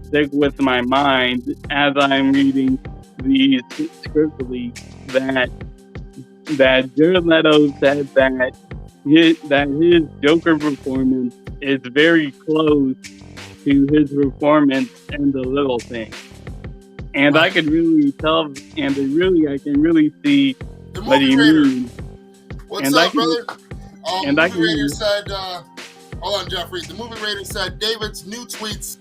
stick with my mind as I'm reading these script leaks, that Jared Leto said that his Joker performance is very close to his performance in The Little Thing. And I can really tell, and I can really see what he means. What's up, brother? The movie Raider said, hold on, Jeffrey. The movie Raider said David's newer tweets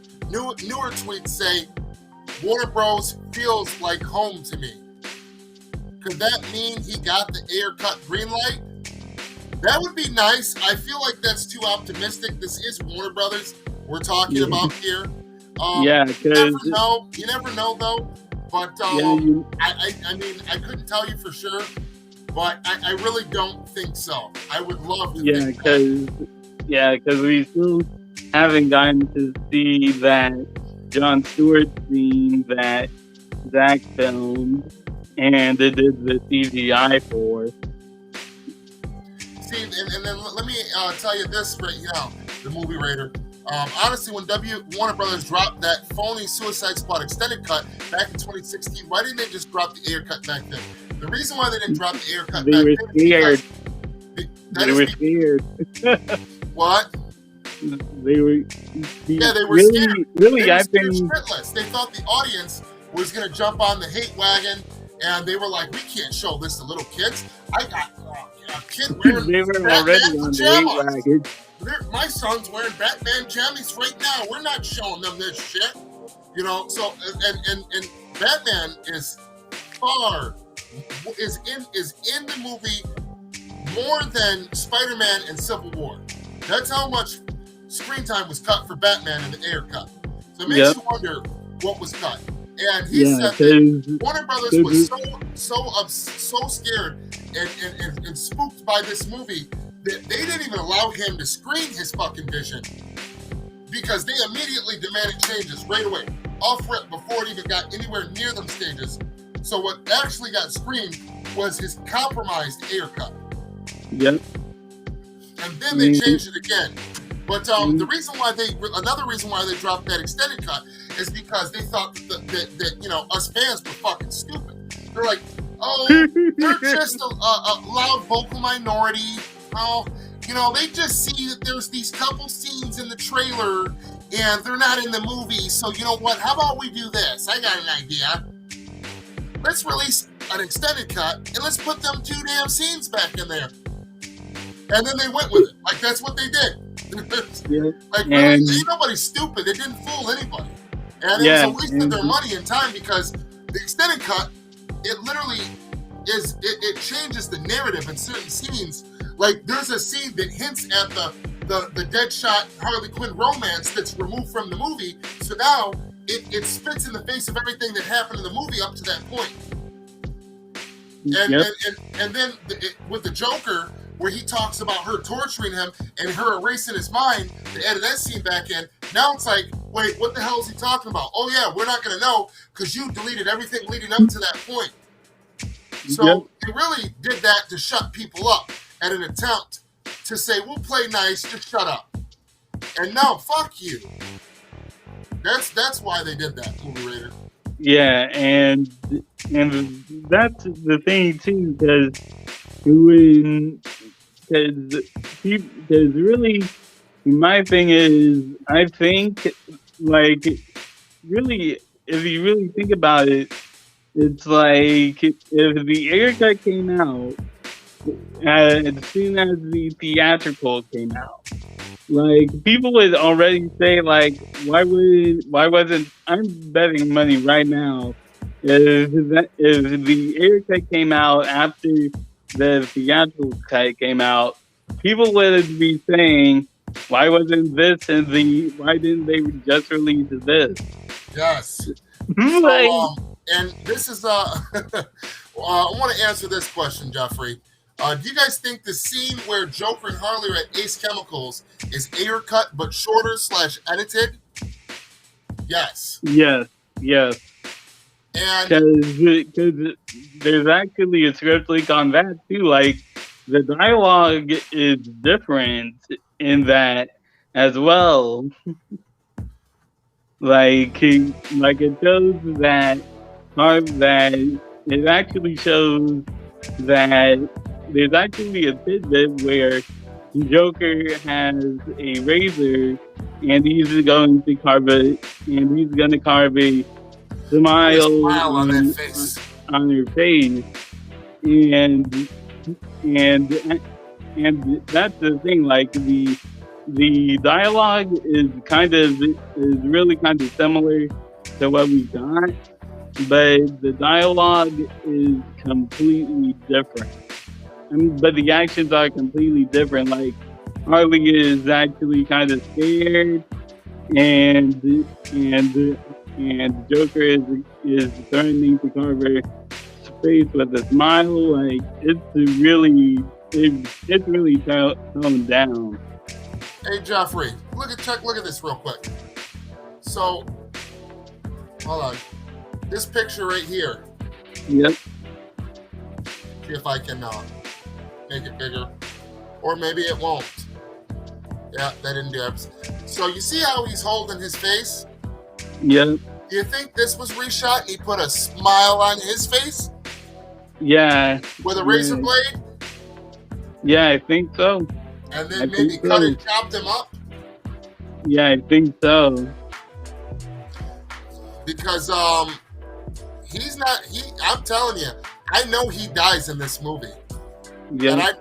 say, Warner Bros. Feels like home to me. Could that mean he got the Ayer Cut green light? That would be nice. I feel like that's too optimistic. This is Warner Brothers we're talking about here. You never know though. But I mean, I couldn't tell you for sure. But I really don't think so. I would love to think because we still haven't gotten to see that Jon Stewart scene that Zach filmed and it did the CGI for. See, and then let me tell you this right now, the movie Raider. Honestly, when Warner Brothers dropped that phony Suicide Squad extended cut back in 2016, why didn't they just drop the Ayer Cut back then? The reason why they didn't drop the Ayer Cut back then They were scared. What? they were They were really, scared. really. They were I scared think shitless. They thought the audience was going to jump on the hate wagon, and they were like, "We can't show this to little kids." I got a kid wearing they were Batman already on the hate pajamas. wagon. My son's wearing Batman jammies right now. We're not showing them this shit, you know. So and Batman is in the movie more than Spider-Man and Civil War. That's how much screen time was cut for Batman in the Ayer Cut. So it makes you wonder what was cut. And he said that Warner Brothers was so scared and spooked by this movie that they didn't even allow him to screen his fucking vision, because they immediately demanded changes right away, off rip, before it even got anywhere near them stages. So what actually got screened was his compromised Ayer Cut. Yep. And then they changed it again. But another reason why they dropped that extended cut is because they thought that us fans were fucking stupid. They're like, oh, they're just a loud vocal minority. Oh, they just see that there's these couple scenes in the trailer and they're not in the movie. So you know what? How about we do this? I got an idea. Let's release an extended cut and let's put them 2 damn scenes back in there. And then they went with it. Like, that's what they did. Like, really, ain't nobody stupid. It didn't fool anybody. And it was a waste of their money and time, because the extended cut, it literally it changes the narrative in certain scenes. Like, there's a scene that hints at the Deadshot Harley Quinn romance that's removed from the movie. So now it spits in the face of everything that happened in the movie up to that point. And then with the Joker, where he talks about her torturing him and her erasing his mind, to edit that scene back in. Now it's like, wait, what the hell is he talking about? Oh yeah, we're not going to know because you deleted everything leading up to that point. So they really did that to shut people up at an attempt to say, we'll play nice, just shut up. And now, fuck you. That's why they did that, Movie Raider. Yeah, and that's the thing too, because really, my thing is, I think, like, really, if you really think about it, it's like, if the Ayer Cut came out as soon as the theatrical came out, like, people would already say, like, why wasn't, I'm betting money right now, if the Ayer Cut came out after the theatrical cut came out, people would be saying, why wasn't this why didn't they just release this? Yes. Like, so, and this is I want to answer this question, Jeffrey. Do you guys think the scene where Joker and Harley are at Ace Chemicals is Ayer Cut but shorter / edited? Yes. Yes. Because there's actually a script leak on that too. Like, the dialogue is different in that as well. like it shows that it actually shows that there's actually a tidbit where Joker has a razor and he's going to carve a smile on that face, on her face, and that's the thing. Like, the dialogue is really kind of similar to what we got, but the dialogue is completely different. But the actions are completely different. Like, Harley is actually kind of scared, and Joker is threatening to carve her face with a smile. Like, it's really toned down. Hey Jeffrey, look at this real quick. So, hold on. This picture right here. Yep. See if I can make it bigger, or maybe it won't. Yeah, that didn't do it. So you see how he's holding his face? Yep. Do you think this was reshot and he put a smile on his face? Yeah. With a razor blade? Yeah, I think so. And then maybe cut and chopped him up? Yeah, I think so. Because he's not. I'm telling you, I know he dies in this movie, and Yeah,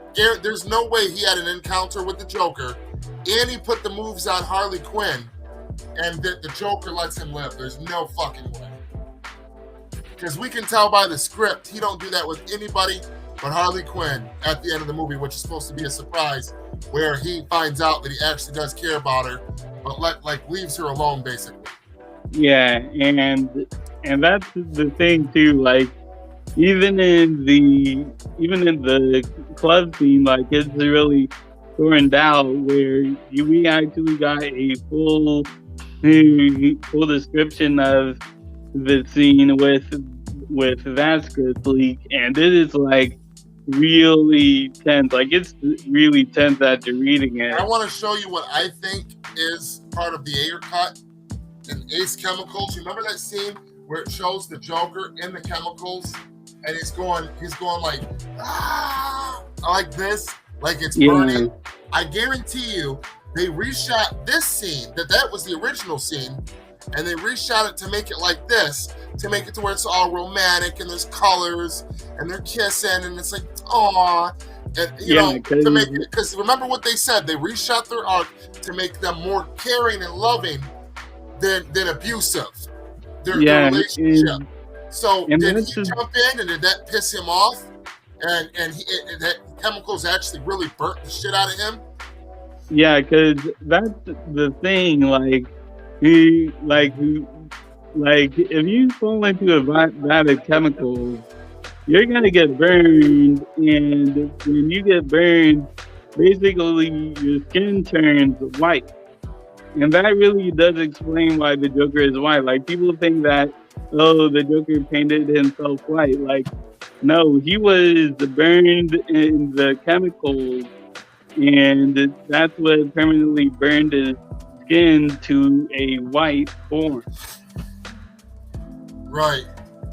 there's no way he had an encounter with the Joker, and he put the moves on Harley Quinn, and the Joker lets him live. There's no fucking way. Because we can tell by the script, he don't do that with anybody but Harley Quinn at the end of the movie, which is supposed to be a surprise, where he finds out that he actually does care about her, but leaves her alone basically. yeah, and that's the thing too. Like even in the club scene, like it's really turned out where we actually got a full description of the scene with that script leak, and it is like really tense. Like it's really tense after reading it. I want to show you what I think is part of the Ayer Cut and Ace Chemicals. You remember that scene where it shows the Joker in the chemicals, and he's going like like this, like it's burning. I guarantee you, they reshot this scene. That was the original scene. And they reshot it to make it like this, to make it to where it's all romantic and there's colors and they're kissing and it's like, aw. And, you know, to make it, because remember what they said, they reshot their art to make them more caring and loving than abusive, their relationship. So did he jump in and did that piss him off? And that chemicals actually really burnt the shit out of him? Yeah, because that's the thing, like if you fall into a vat of chemicals, you're gonna get burned, and when you get burned, basically your skin turns white, and that really does explain why the Joker is white. Like people think that the Joker painted himself white. Like no, he was burned in the chemicals, and that's what permanently burned his skin to a white form. Right.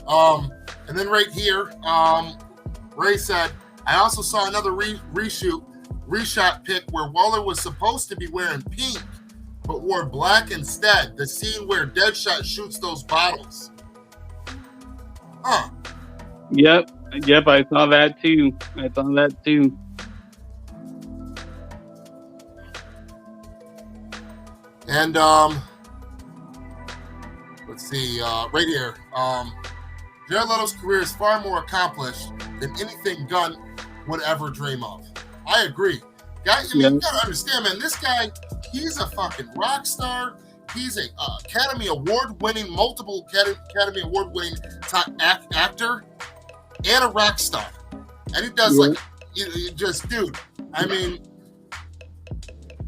And then right here, Ray said, I also saw another reshot pic where Waller was supposed to be wearing pink, but wore black instead. The scene where Deadshot shoots those bottles. Huh. Yep, I saw that too. And let's see, right here. Jared Leto's career is far more accomplished than anything Gunn would ever dream of. I agree. You gotta understand, man, this guy, he's a fucking rock star. He's a Academy Award-winning, multiple Academy Award-winning actor and a rock star. And he does dude, I mean,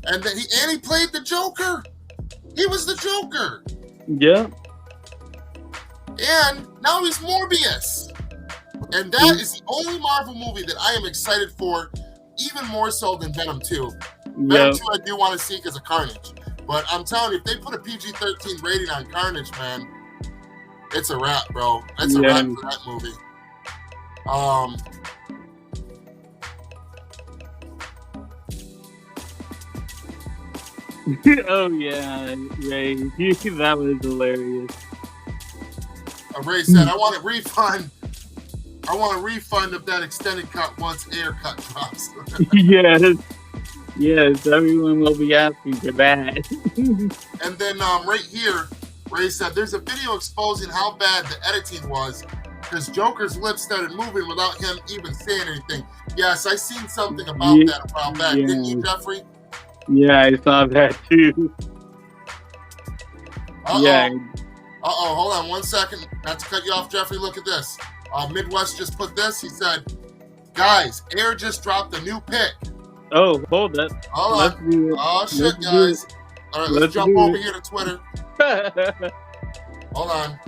and then he played the Joker. He was the Joker. Yeah. And now he's Morbius. And that is the only Marvel movie that I am excited for, even more so than Venom 2. Venom 2 I do want to see because of Carnage. But I'm telling you, if they put a PG-13 rating on Carnage, man, it's a wrap, bro. It's a wrap for that movie. Oh yeah, Ray. That was hilarious. Ray said, I want a refund. I want a refund of that extended cut once Ayer Cut drops. Yes, everyone will be asking for that. And then right here, Ray said, there's a video exposing how bad the editing was because Joker's lips started moving without him even saying anything. Yes, I seen something about that a while back. Didn't you, Jeffrey? Yeah, I saw that too. Hold on 1 second. Not to cut you off, Jeffrey. Look at this. Midwest just put this. He said, guys, Ayer just dropped a new pick. Oh, hold up. Hold on. Oh, shit, guys. All right, let's jump over here to Twitter. Hold on.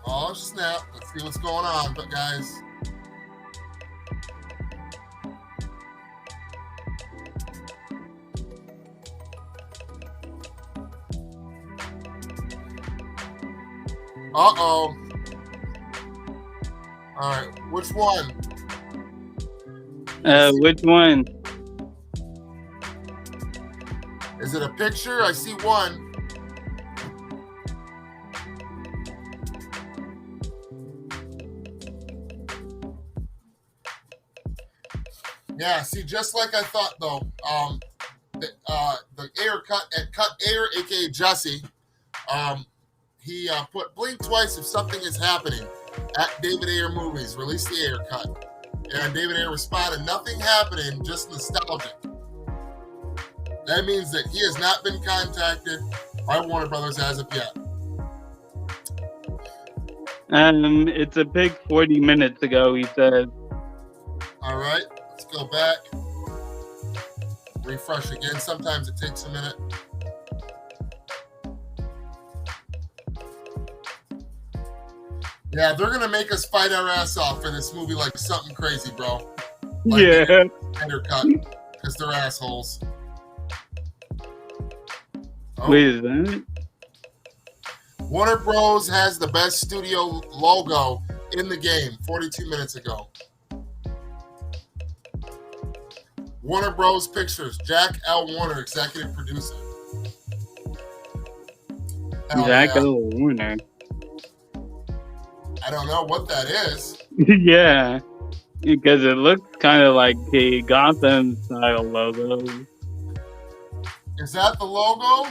Oh, snap. Let's see what's going on, but guys. Uh-oh. All right, which one? Which one? it a picture? I see one. Yeah, see, just like I thought, though. The Ayer Cut at Cut Ayer, aka Jesse, he put blink twice if something is happening at David Ayer Movies. Release the Ayer Cut, and David Ayer responded, "Nothing happening, just nostalgic." That means that he has not been contacted by Warner Brothers as of yet. It's a pic 40 minutes ago, he said. All right, let's go back. Refresh again. Sometimes it takes a minute. Yeah, they're gonna make us fight our ass off for this movie like something crazy, bro. Like Yeah. Snyder Cut, because they're assholes. Oh. Wait, is that? Warner Bros. Has the best studio logo in the game 42 minutes ago. Warner Bros. Pictures, Jack L. Warner, executive producer. Jack L. Warner. I don't know what that is. Yeah, because it looks kind of like a Gotham style logo. Is that the logo?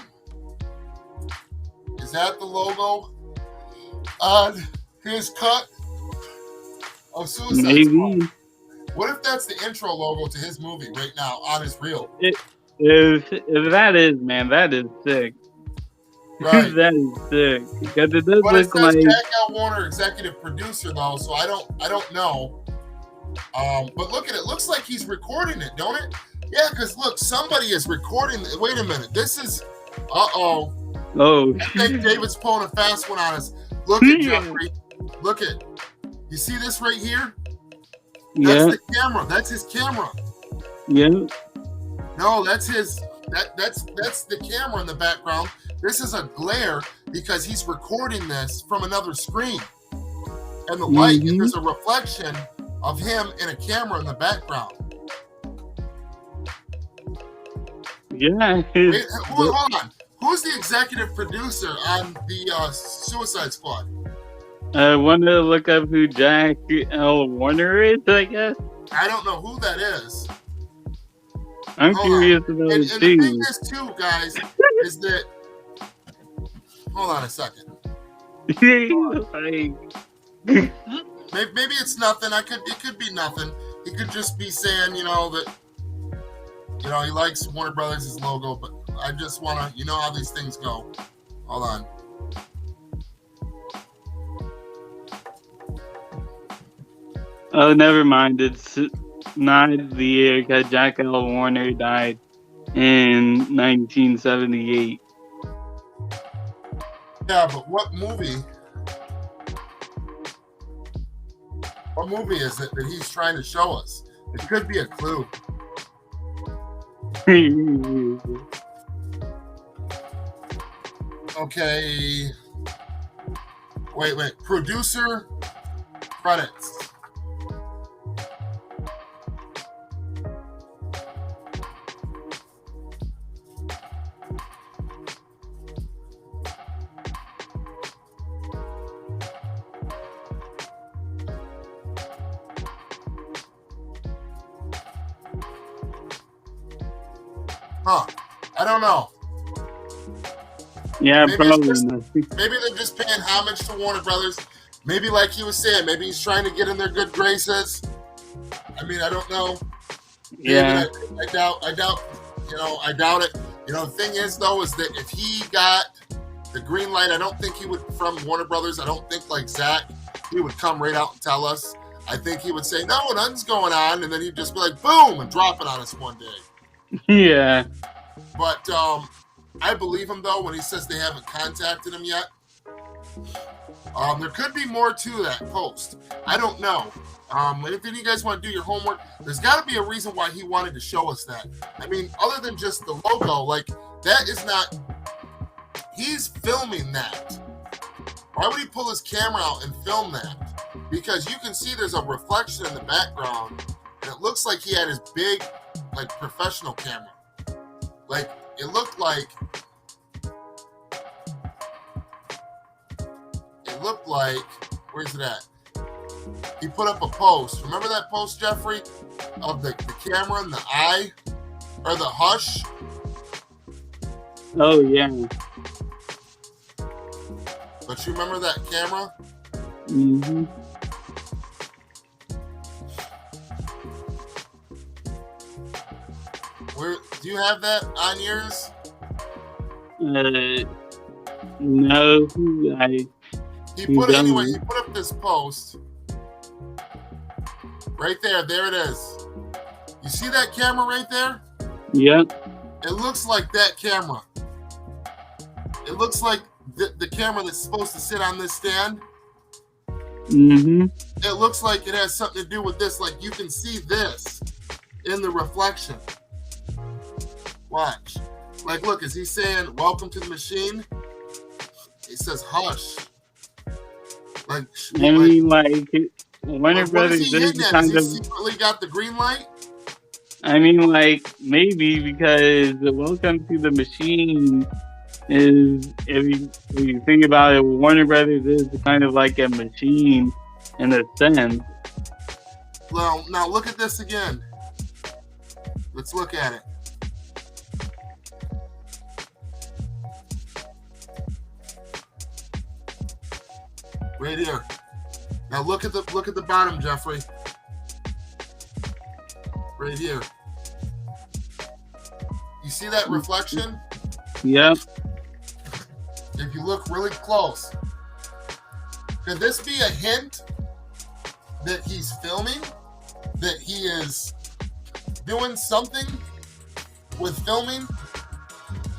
Is that the logo on his cut of Suicide Maybe. Squad? What if that's the intro logo to his movie right now on his reel? If that is, man, that is sick. Right. That is sick. Because it does But it look says like Jack L. Warner, executive producer, though, so I don't know. But look at it. Looks like he's recording it, don't it? Yeah, because look, somebody is recording. Wait a minute. This is. Oh. I think David's pulling a fast one on us. Look at Jeffrey. Look at. You see this right here? That's the camera. That's his camera. Yeah. No, that's his. That's the camera in the background. This is a glare because he's recording this from another screen, and the light. And there's a reflection of him in a camera in the background. Yeah. Wait, hold on. Who's the executive producer on the Suicide Squad? I want to look up who Jack L. Warner is, I guess. I don't know who that is. I'm curious about it and too. the thing is, too, guys, is that. Hold on a second. Like, Maybe it's nothing. It could be nothing. He could just be saying, that, he likes Warner Brothers' logo, but I just want to, how these things go. Hold on. oh, never mind. It's not the year because Jack L. Warner died in 1978. Yeah, but what movie? What movie is it that he's trying to show us? It could be a clue. Okay. Wait. Producer credits. Huh. I don't know. Yeah, Maybe probably it's not. Maybe they're just paying homage to Warner Brothers. Maybe, like he was saying, maybe he's trying to get in their good graces. I mean, I don't know. Yeah. I doubt. I doubt it. The thing is, though, is that if he got the green light, I don't think he would, from Warner Brothers, I don't think like Zach, he would come right out and tell us. I think he would say, no, nothing's going on, and then he'd just be like, boom, and drop it on us one day. Yeah. But I believe him, though, when he says they haven't contacted him yet. There could be more to that post. I don't know. If any of you guys want to do your homework, there's got to be a reason why he wanted to show us that. I mean, other than just the logo, like, that is not... He's filming that. Why would he pull his camera out and film that? Because you can see there's a reflection in the background, and it looks like he had his big, like, professional camera. Like, it looked like where's it at? He put up a post. Remember that post, Jeffrey, of the camera and the eye or the hush? Oh yeah. But you remember that camera? Mm-hmm. Where do you have that on yours? No, He put up this post right there. There it is. You see that camera right there? Yep. It looks like that camera. It looks like the camera that's supposed to sit on this stand. Mm-hmm. It looks like it has something to do with this. Like you can see this in the reflection. Watch. Like, look, is he saying, welcome to the machine? He says, hush. Like, I mean, like Warner Brothers is he kind of secretly got the green light? I mean, like, maybe because Welcome to the Machine is, if you think about it, Warner Brothers is kind of like a machine in a sense. Well, now look at this again. Let's look at it. Right here. Now look at the bottom, Jeffrey. Right here. You see that reflection? Yep. If you look really close, could this be a hint that he's filming? That he is doing something with filming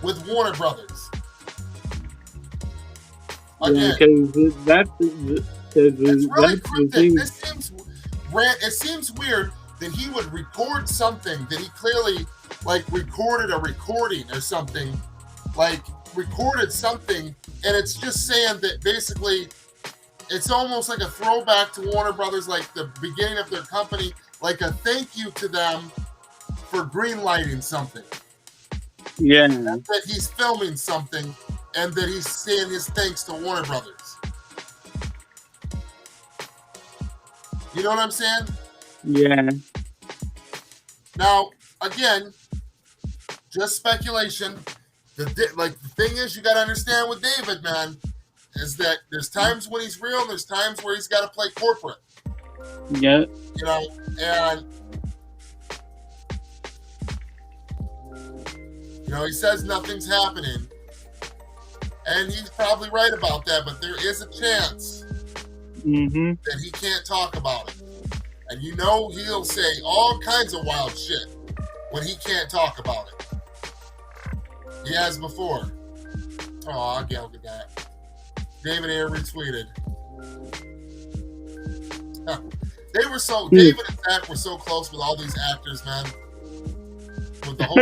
with Warner Brothers? Again, because that's really the cryptic. thing. It seems weird that he would record something that he clearly recorded a recording or something, recorded something, and it's just saying that basically it's almost like a throwback to Warner Brothers, like the beginning of their company, like a thank you to them for green lighting something. Yeah. That he's filming something and that he's saying his thanks to Warner Brothers. You know what I'm saying? Yeah. Now, again, just speculation. The thing is, you got to understand with David, man, is that there's times when he's real and there's times where he's got to play corporate. Yeah. You know, and he says nothing's happening. And he's probably right about that, but there is a chance that he can't talk about it. And he'll say all kinds of wild shit when he can't talk about it. He has before. Oh, I'll get over that. David Ayer retweeted. David and Zach were so close with all these actors, man. With the whole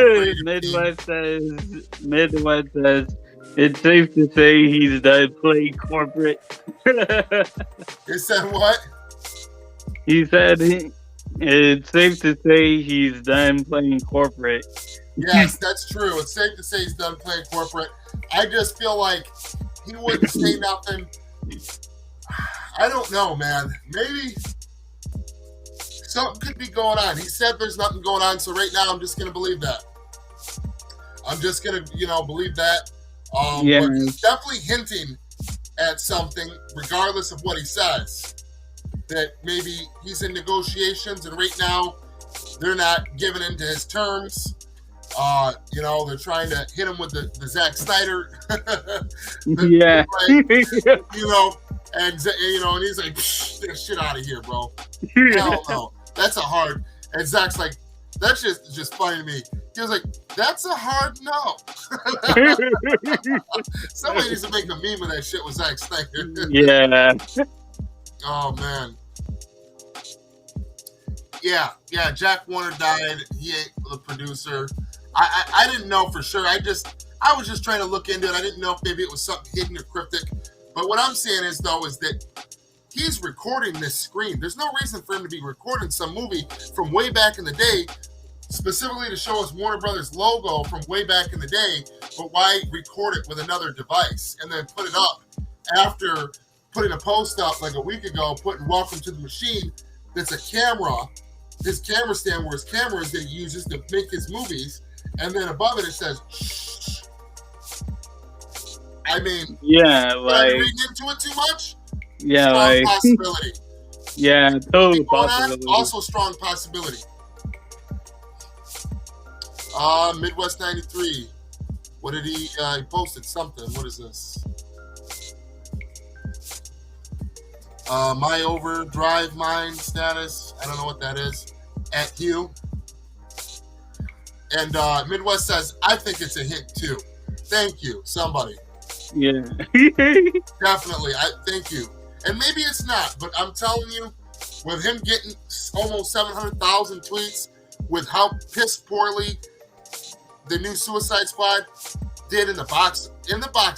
Midwest says, it's safe to say he's done playing corporate. He said what? He said it's safe to say he's done playing corporate. Yes, that's true. It's safe to say he's done playing corporate. I just feel like he wouldn't say nothing. I don't know, man. Maybe something could be going on. He said there's nothing going on, so right now I'm just going to believe that. I'm just going to, believe that. But he's definitely hinting at something, regardless of what he says. That maybe he's in negotiations, and right now they're not giving in to his terms. They're trying to hit him with the Zack Snyder. Yeah. And he's like, get the shit out of here, bro. Hell no. That's a hard. And Zack's like, that's just funny to me. He was like, that's a hard no. Somebody needs to make a meme of that shit with Zack Snyder. Yeah. Oh, man. Yeah, Jack Warner died. He ain't the producer. I didn't know for sure. I was just trying to look into it. I didn't know if maybe it was something hidden or cryptic. But what I'm saying is that he's recording this screen. There's no reason for him to be recording some movie from way back in the day specifically to show us Warner Brothers logo from way back in the day, but why record it with another device and then put it up after putting a post up like a week ago, putting welcome to the machine, that's a camera, his camera stand where his camera is that he uses to make his movies, and then above it says shh. I mean, yeah, like reading into it too much? Yeah, strong like possibility. Yeah, total possibility. Also strong possibility. Midwest 93. What did he posted something. What is this? My overdrive mine status. I don't know what that is. At Hugh. And Midwest says, I think it's a hint too. Thank you, somebody. Yeah. Definitely. Thank you. And maybe it's not, but I'm telling you, with him getting almost 700,000 tweets, with how piss poorly the new Suicide Squad did in the box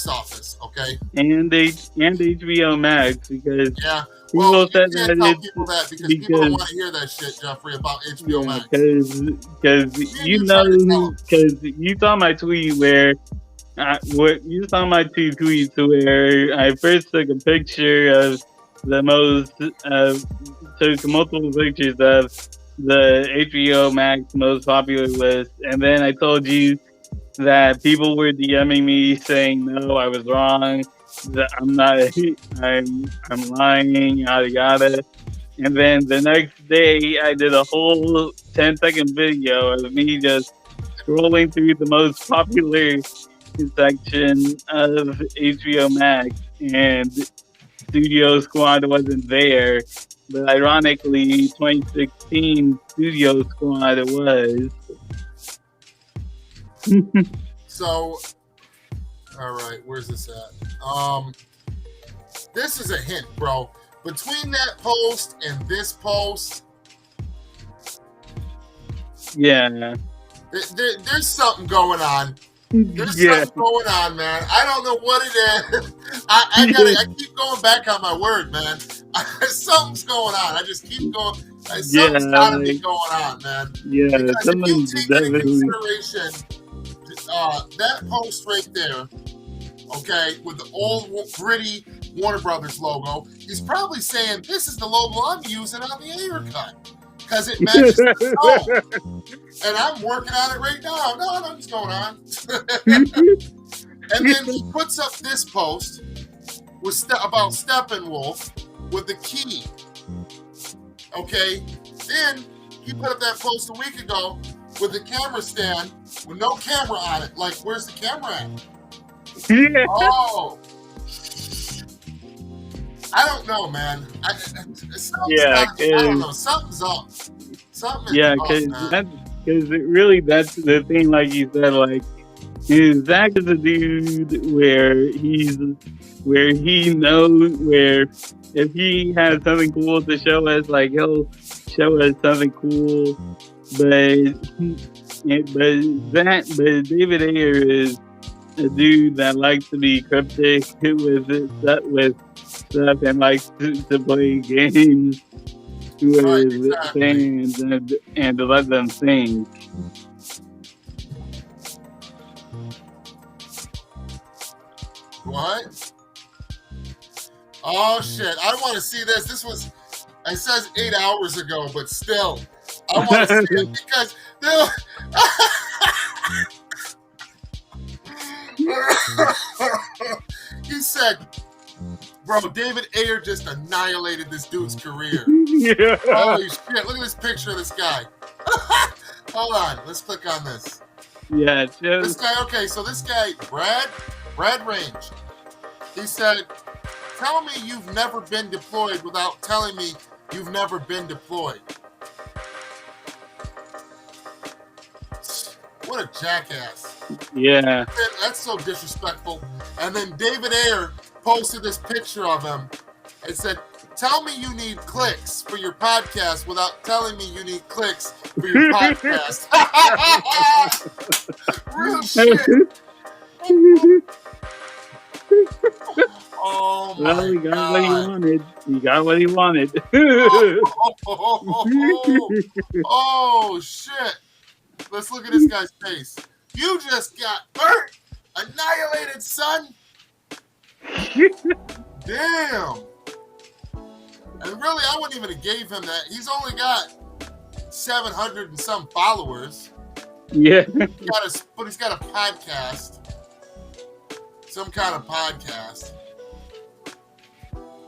office, okay? And HBO Max, because yeah, well, you said can't that tell people that because people don't want to hear that shit, Jeffrey, about HBO Max. Because you saw my tweet where you saw my two tweets where I first took a picture of took multiple pictures of the HBO Max most popular list, and then I told you that people were DMing me saying no, I was wrong, that I'm not, I'm lying, yada yada. And then the next day, I did a whole 10-second video of me just scrolling through the most popular section of HBO Max, and Studio Squad wasn't there. But ironically, 2016 Studio Squad was. So, all right, where's this at? This is a hint, bro. Between that post and this post, yeah, there's something going on. There's something going on, man. I don't know what it is. I keep going back on my word, man. Something's going on. I just keep going. Something's gotta be going on, man. Yeah, because if you take into consideration that post right there, okay, with the old gritty Warner Brothers logo, he's probably saying, this is the logo I'm using on the Ayer Cut because it matches the tone. And I'm working on it right now. No, nothing's going on. And then he puts up this post about Steppenwolf with the key. Okay? Then he put up that post a week ago with the camera stand with no camera on it. Like, where's the camera at? Yeah. Oh. I don't know, man. I don't know. Something's up. Something is up, man. Because really, that's the thing, like you said, like, Zach is a dude where he knows where if he has something cool to show us, like, he'll show us something cool. But David Ayer is a dude that likes to be cryptic with stuff and likes to play games with fans and to let them think. What? Oh shit! I want to see this. This was, it says 8 hours ago, but still, I want to see it because he said, bro, David Ayer just annihilated this dude's career. Yeah. Holy shit, look at this picture of this guy. Hold on, let's click on this. Yeah, this guy, okay, so this guy, Brad Range, he said, tell me you've never been deployed without telling me you've never been deployed. What a jackass. Yeah. That's so disrespectful. And then David Ayer posted this picture of him and said, tell me you need clicks for your podcast without telling me you need clicks for your podcast. Real shit. Oh my well, he got God. what he wanted. He got what he wanted. Oh shit. Let's look at this guy's face. You just got burnt, annihilated, son. Damn. And really, I wouldn't even have gave him that. He's only got 700 and some followers. Yeah. But he's got a podcast. Some kind of podcast.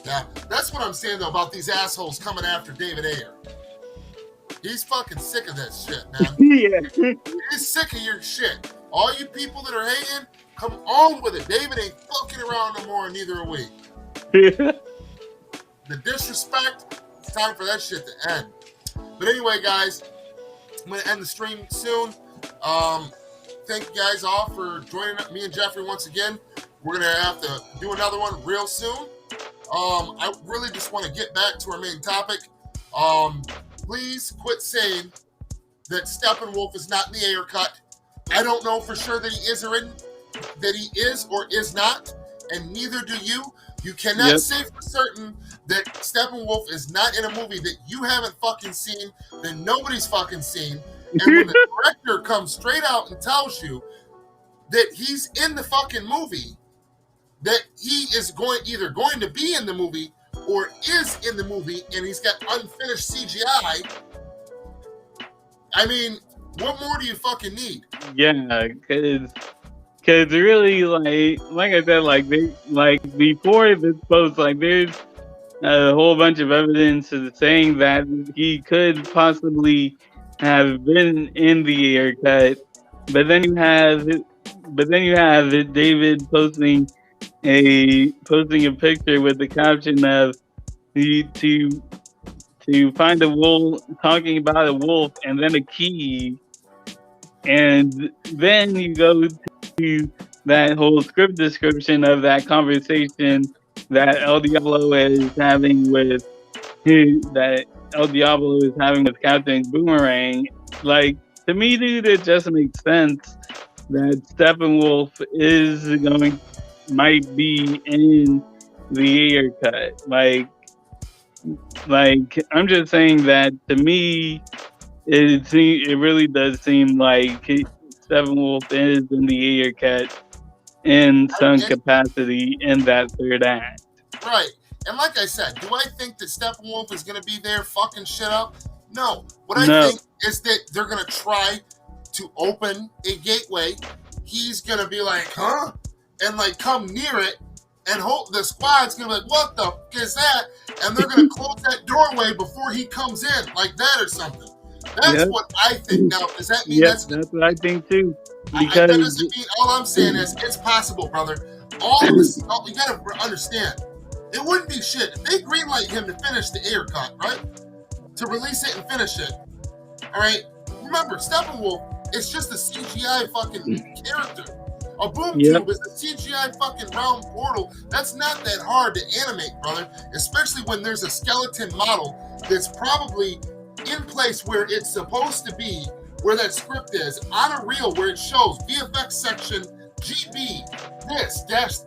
Yeah, that's what I'm saying, though, about these assholes coming after David Ayer. He's fucking sick of that shit, man. Yeah. He's sick of your shit. All you people that are hating, come on with it. David ain't fucking around no more, and neither are we. The disrespect, it's time for that shit to end. But anyway, guys, I'm going to end the stream soon. Thank you guys all for joining me and Jeffrey once again. We're going to have to do another one real soon. I really just want to get back to our main topic. Please quit saying that Steppenwolf is not in the Ayer Cut. I don't know for sure that he is or is not, and neither do you. You cannot say for certain that Steppenwolf is not in a movie that you haven't fucking seen, that nobody's fucking seen. And when the director comes straight out and tells you that he's in the fucking movie, that he is either going to be in the movie or is in the movie, and he's got unfinished CGI, I mean, what more do you fucking need? Yeah, because really, like I said, before this post, there's a whole bunch of evidence saying that he could possibly have been in the Ayer Cut, but then you have David posting a picture with the caption of to find a wolf, talking about a wolf, and then a key, and then you go to that whole script description of that conversation that El Diablo is having with Captain Boomerang. To me, dude, it just makes sense that Steppenwolf might be in the Ayer Cut. I'm just saying that to me, it really does seem like Steppenwolf is in the Ayer Cut in some capacity in that third act. Right. And like I said, do I think that Steppenwolf is going to be there fucking shit up? No. What I think is that they're going to try to open a gateway. He's going to be like, huh? And come near it. And the squad's going to be like, what the fuck is that? And they're going to close that doorway before he comes in, like that or something. That's what I think. Now, does that mean that's what I think too? Because that doesn't mean, all I'm saying is it's possible, brother. All of this, you got to understand. It wouldn't be shit. If they greenlight him to finish the Ayer Cut, right? To release it and finish it. All right? Remember, Steppenwolf is just a CGI fucking character. A boom tube is a CGI fucking round portal. That's not that hard to animate, brother. Especially when there's a skeleton model that's probably in place where it's supposed to be, where that script is, on a reel where it shows VFX section GB,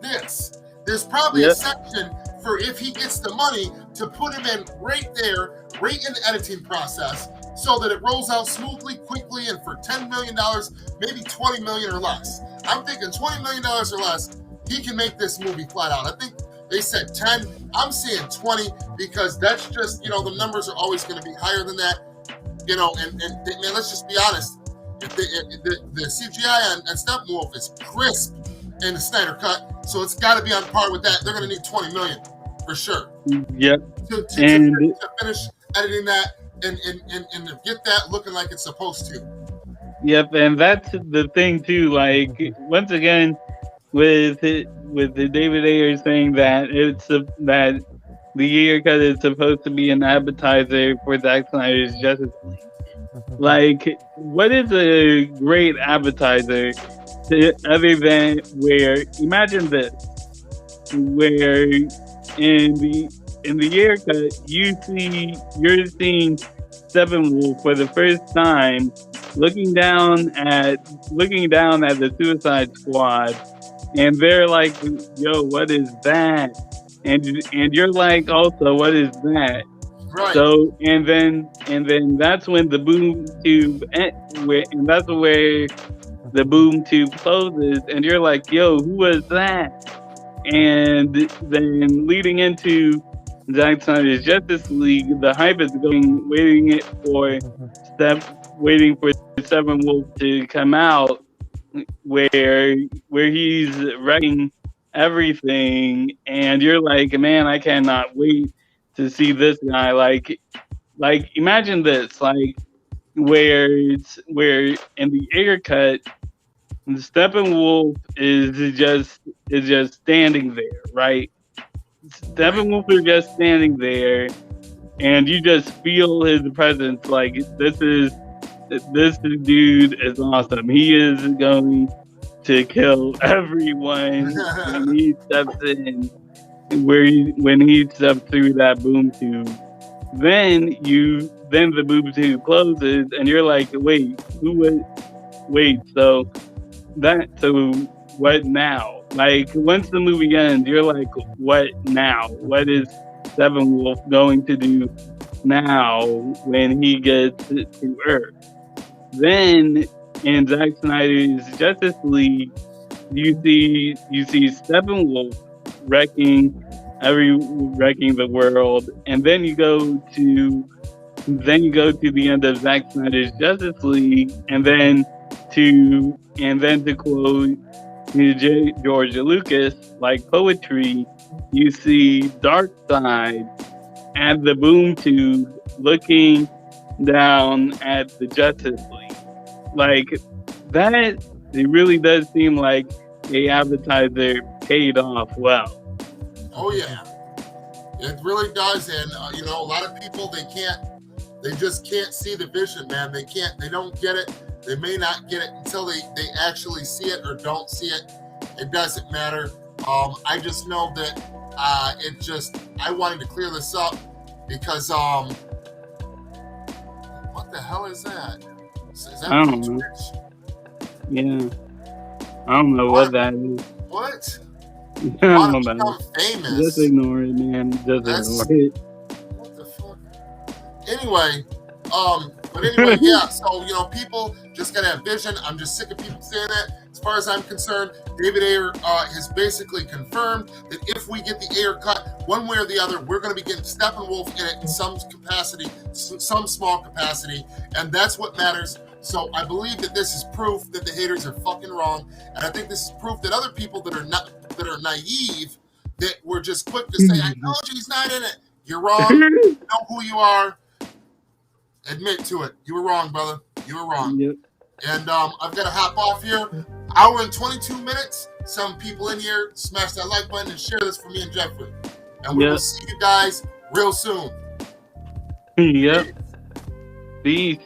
this. There's probably a section for if he gets the money to put him in right there, right in the editing process, so that it rolls out smoothly, quickly, and for $10 million, maybe $20 million or less. I'm thinking $20 million or less, he can make this movie flat out. I think they said 10. I'm saying 20 because that's just, the numbers are always going to be higher than that. And man, let's just be honest. If the CGI on Steppenwolf is crisp in the Snyder Cut, so it's got to be on par with that. They're going to need 20 million for sure. Yep. To finish editing that and to get that looking like it's supposed to. Yep, and that's the thing too. Once again, with the David Ayer saying that that the Ayer Cut is supposed to be an appetizer for Zack Snyder's Justice League. What is a great appetizer other than where? Imagine this, where in the Ayer Cut you're seeing Steppenwolf for the first time, looking down at the Suicide Squad, and they're like, "Yo, what is that?" And you're like, "Also, what is that?" Right. So and then that's when the boom tube and that's where the boom tube closes, and you're like, yo, who was that? And then leading into Zack Snyder's Justice League, the hype is going, waiting for Steppenwolf to come out, where he's wrecking everything, and you're like, man, I cannot wait to see this guy. Like imagine this, like where in the Ayer Cut, Steppenwolf is just standing there, right? Steppenwolf is just standing there, and you just feel his presence. Like this dude is awesome. He is going to kill everyone when he steps in, when he steps through that boom tube. Then the boom tube closes, and you're like, wait, so what now? Like once the movie ends, you're like, what now? What is Steppenwolf going to do now when he gets to Earth? Then in Zack Snyder's Justice League, you see Steppenwolf wrecking the world, and then you go to the end of Zack Snyder's Justice League, and then to quote George Lucas, like poetry, you see Darkseid at the boom tube looking down at the Justice League. Like that, it really does seem like a advertiser paid off well. Oh yeah, it really does, and a lot of people they just can't see the vision, man. They don't get it. They may not get it until they actually see it or don't see it. It doesn't matter. I just know that I wanted to clear this up because what the hell is that? Is that I don't know. Yeah, I don't know what that is. What? I don't know about it. Famous. Just ignore it, man. Ignore it. What the fuck? Anyway, but anyway, yeah. So people just gotta have vision. I'm just sick of people saying that. As far as I'm concerned, David Ayer has basically confirmed that if we get the Ayer Cut, one way or the other, we're going to be getting Steppenwolf in it in some capacity, some small capacity, and that's what matters. So I believe that this is proof that the haters are fucking wrong, and I think this is proof that other people that are naive, that were just quick to say, "I told you he's not in it." You're wrong. You know who you are. Admit to it. You were wrong, brother. You were wrong. Yep. And I've got to hop off here. Hour and 22 minutes. Some people in here, smash that like button and share this for me and Jeffrey. And we will see you guys real soon. Yep. Peace.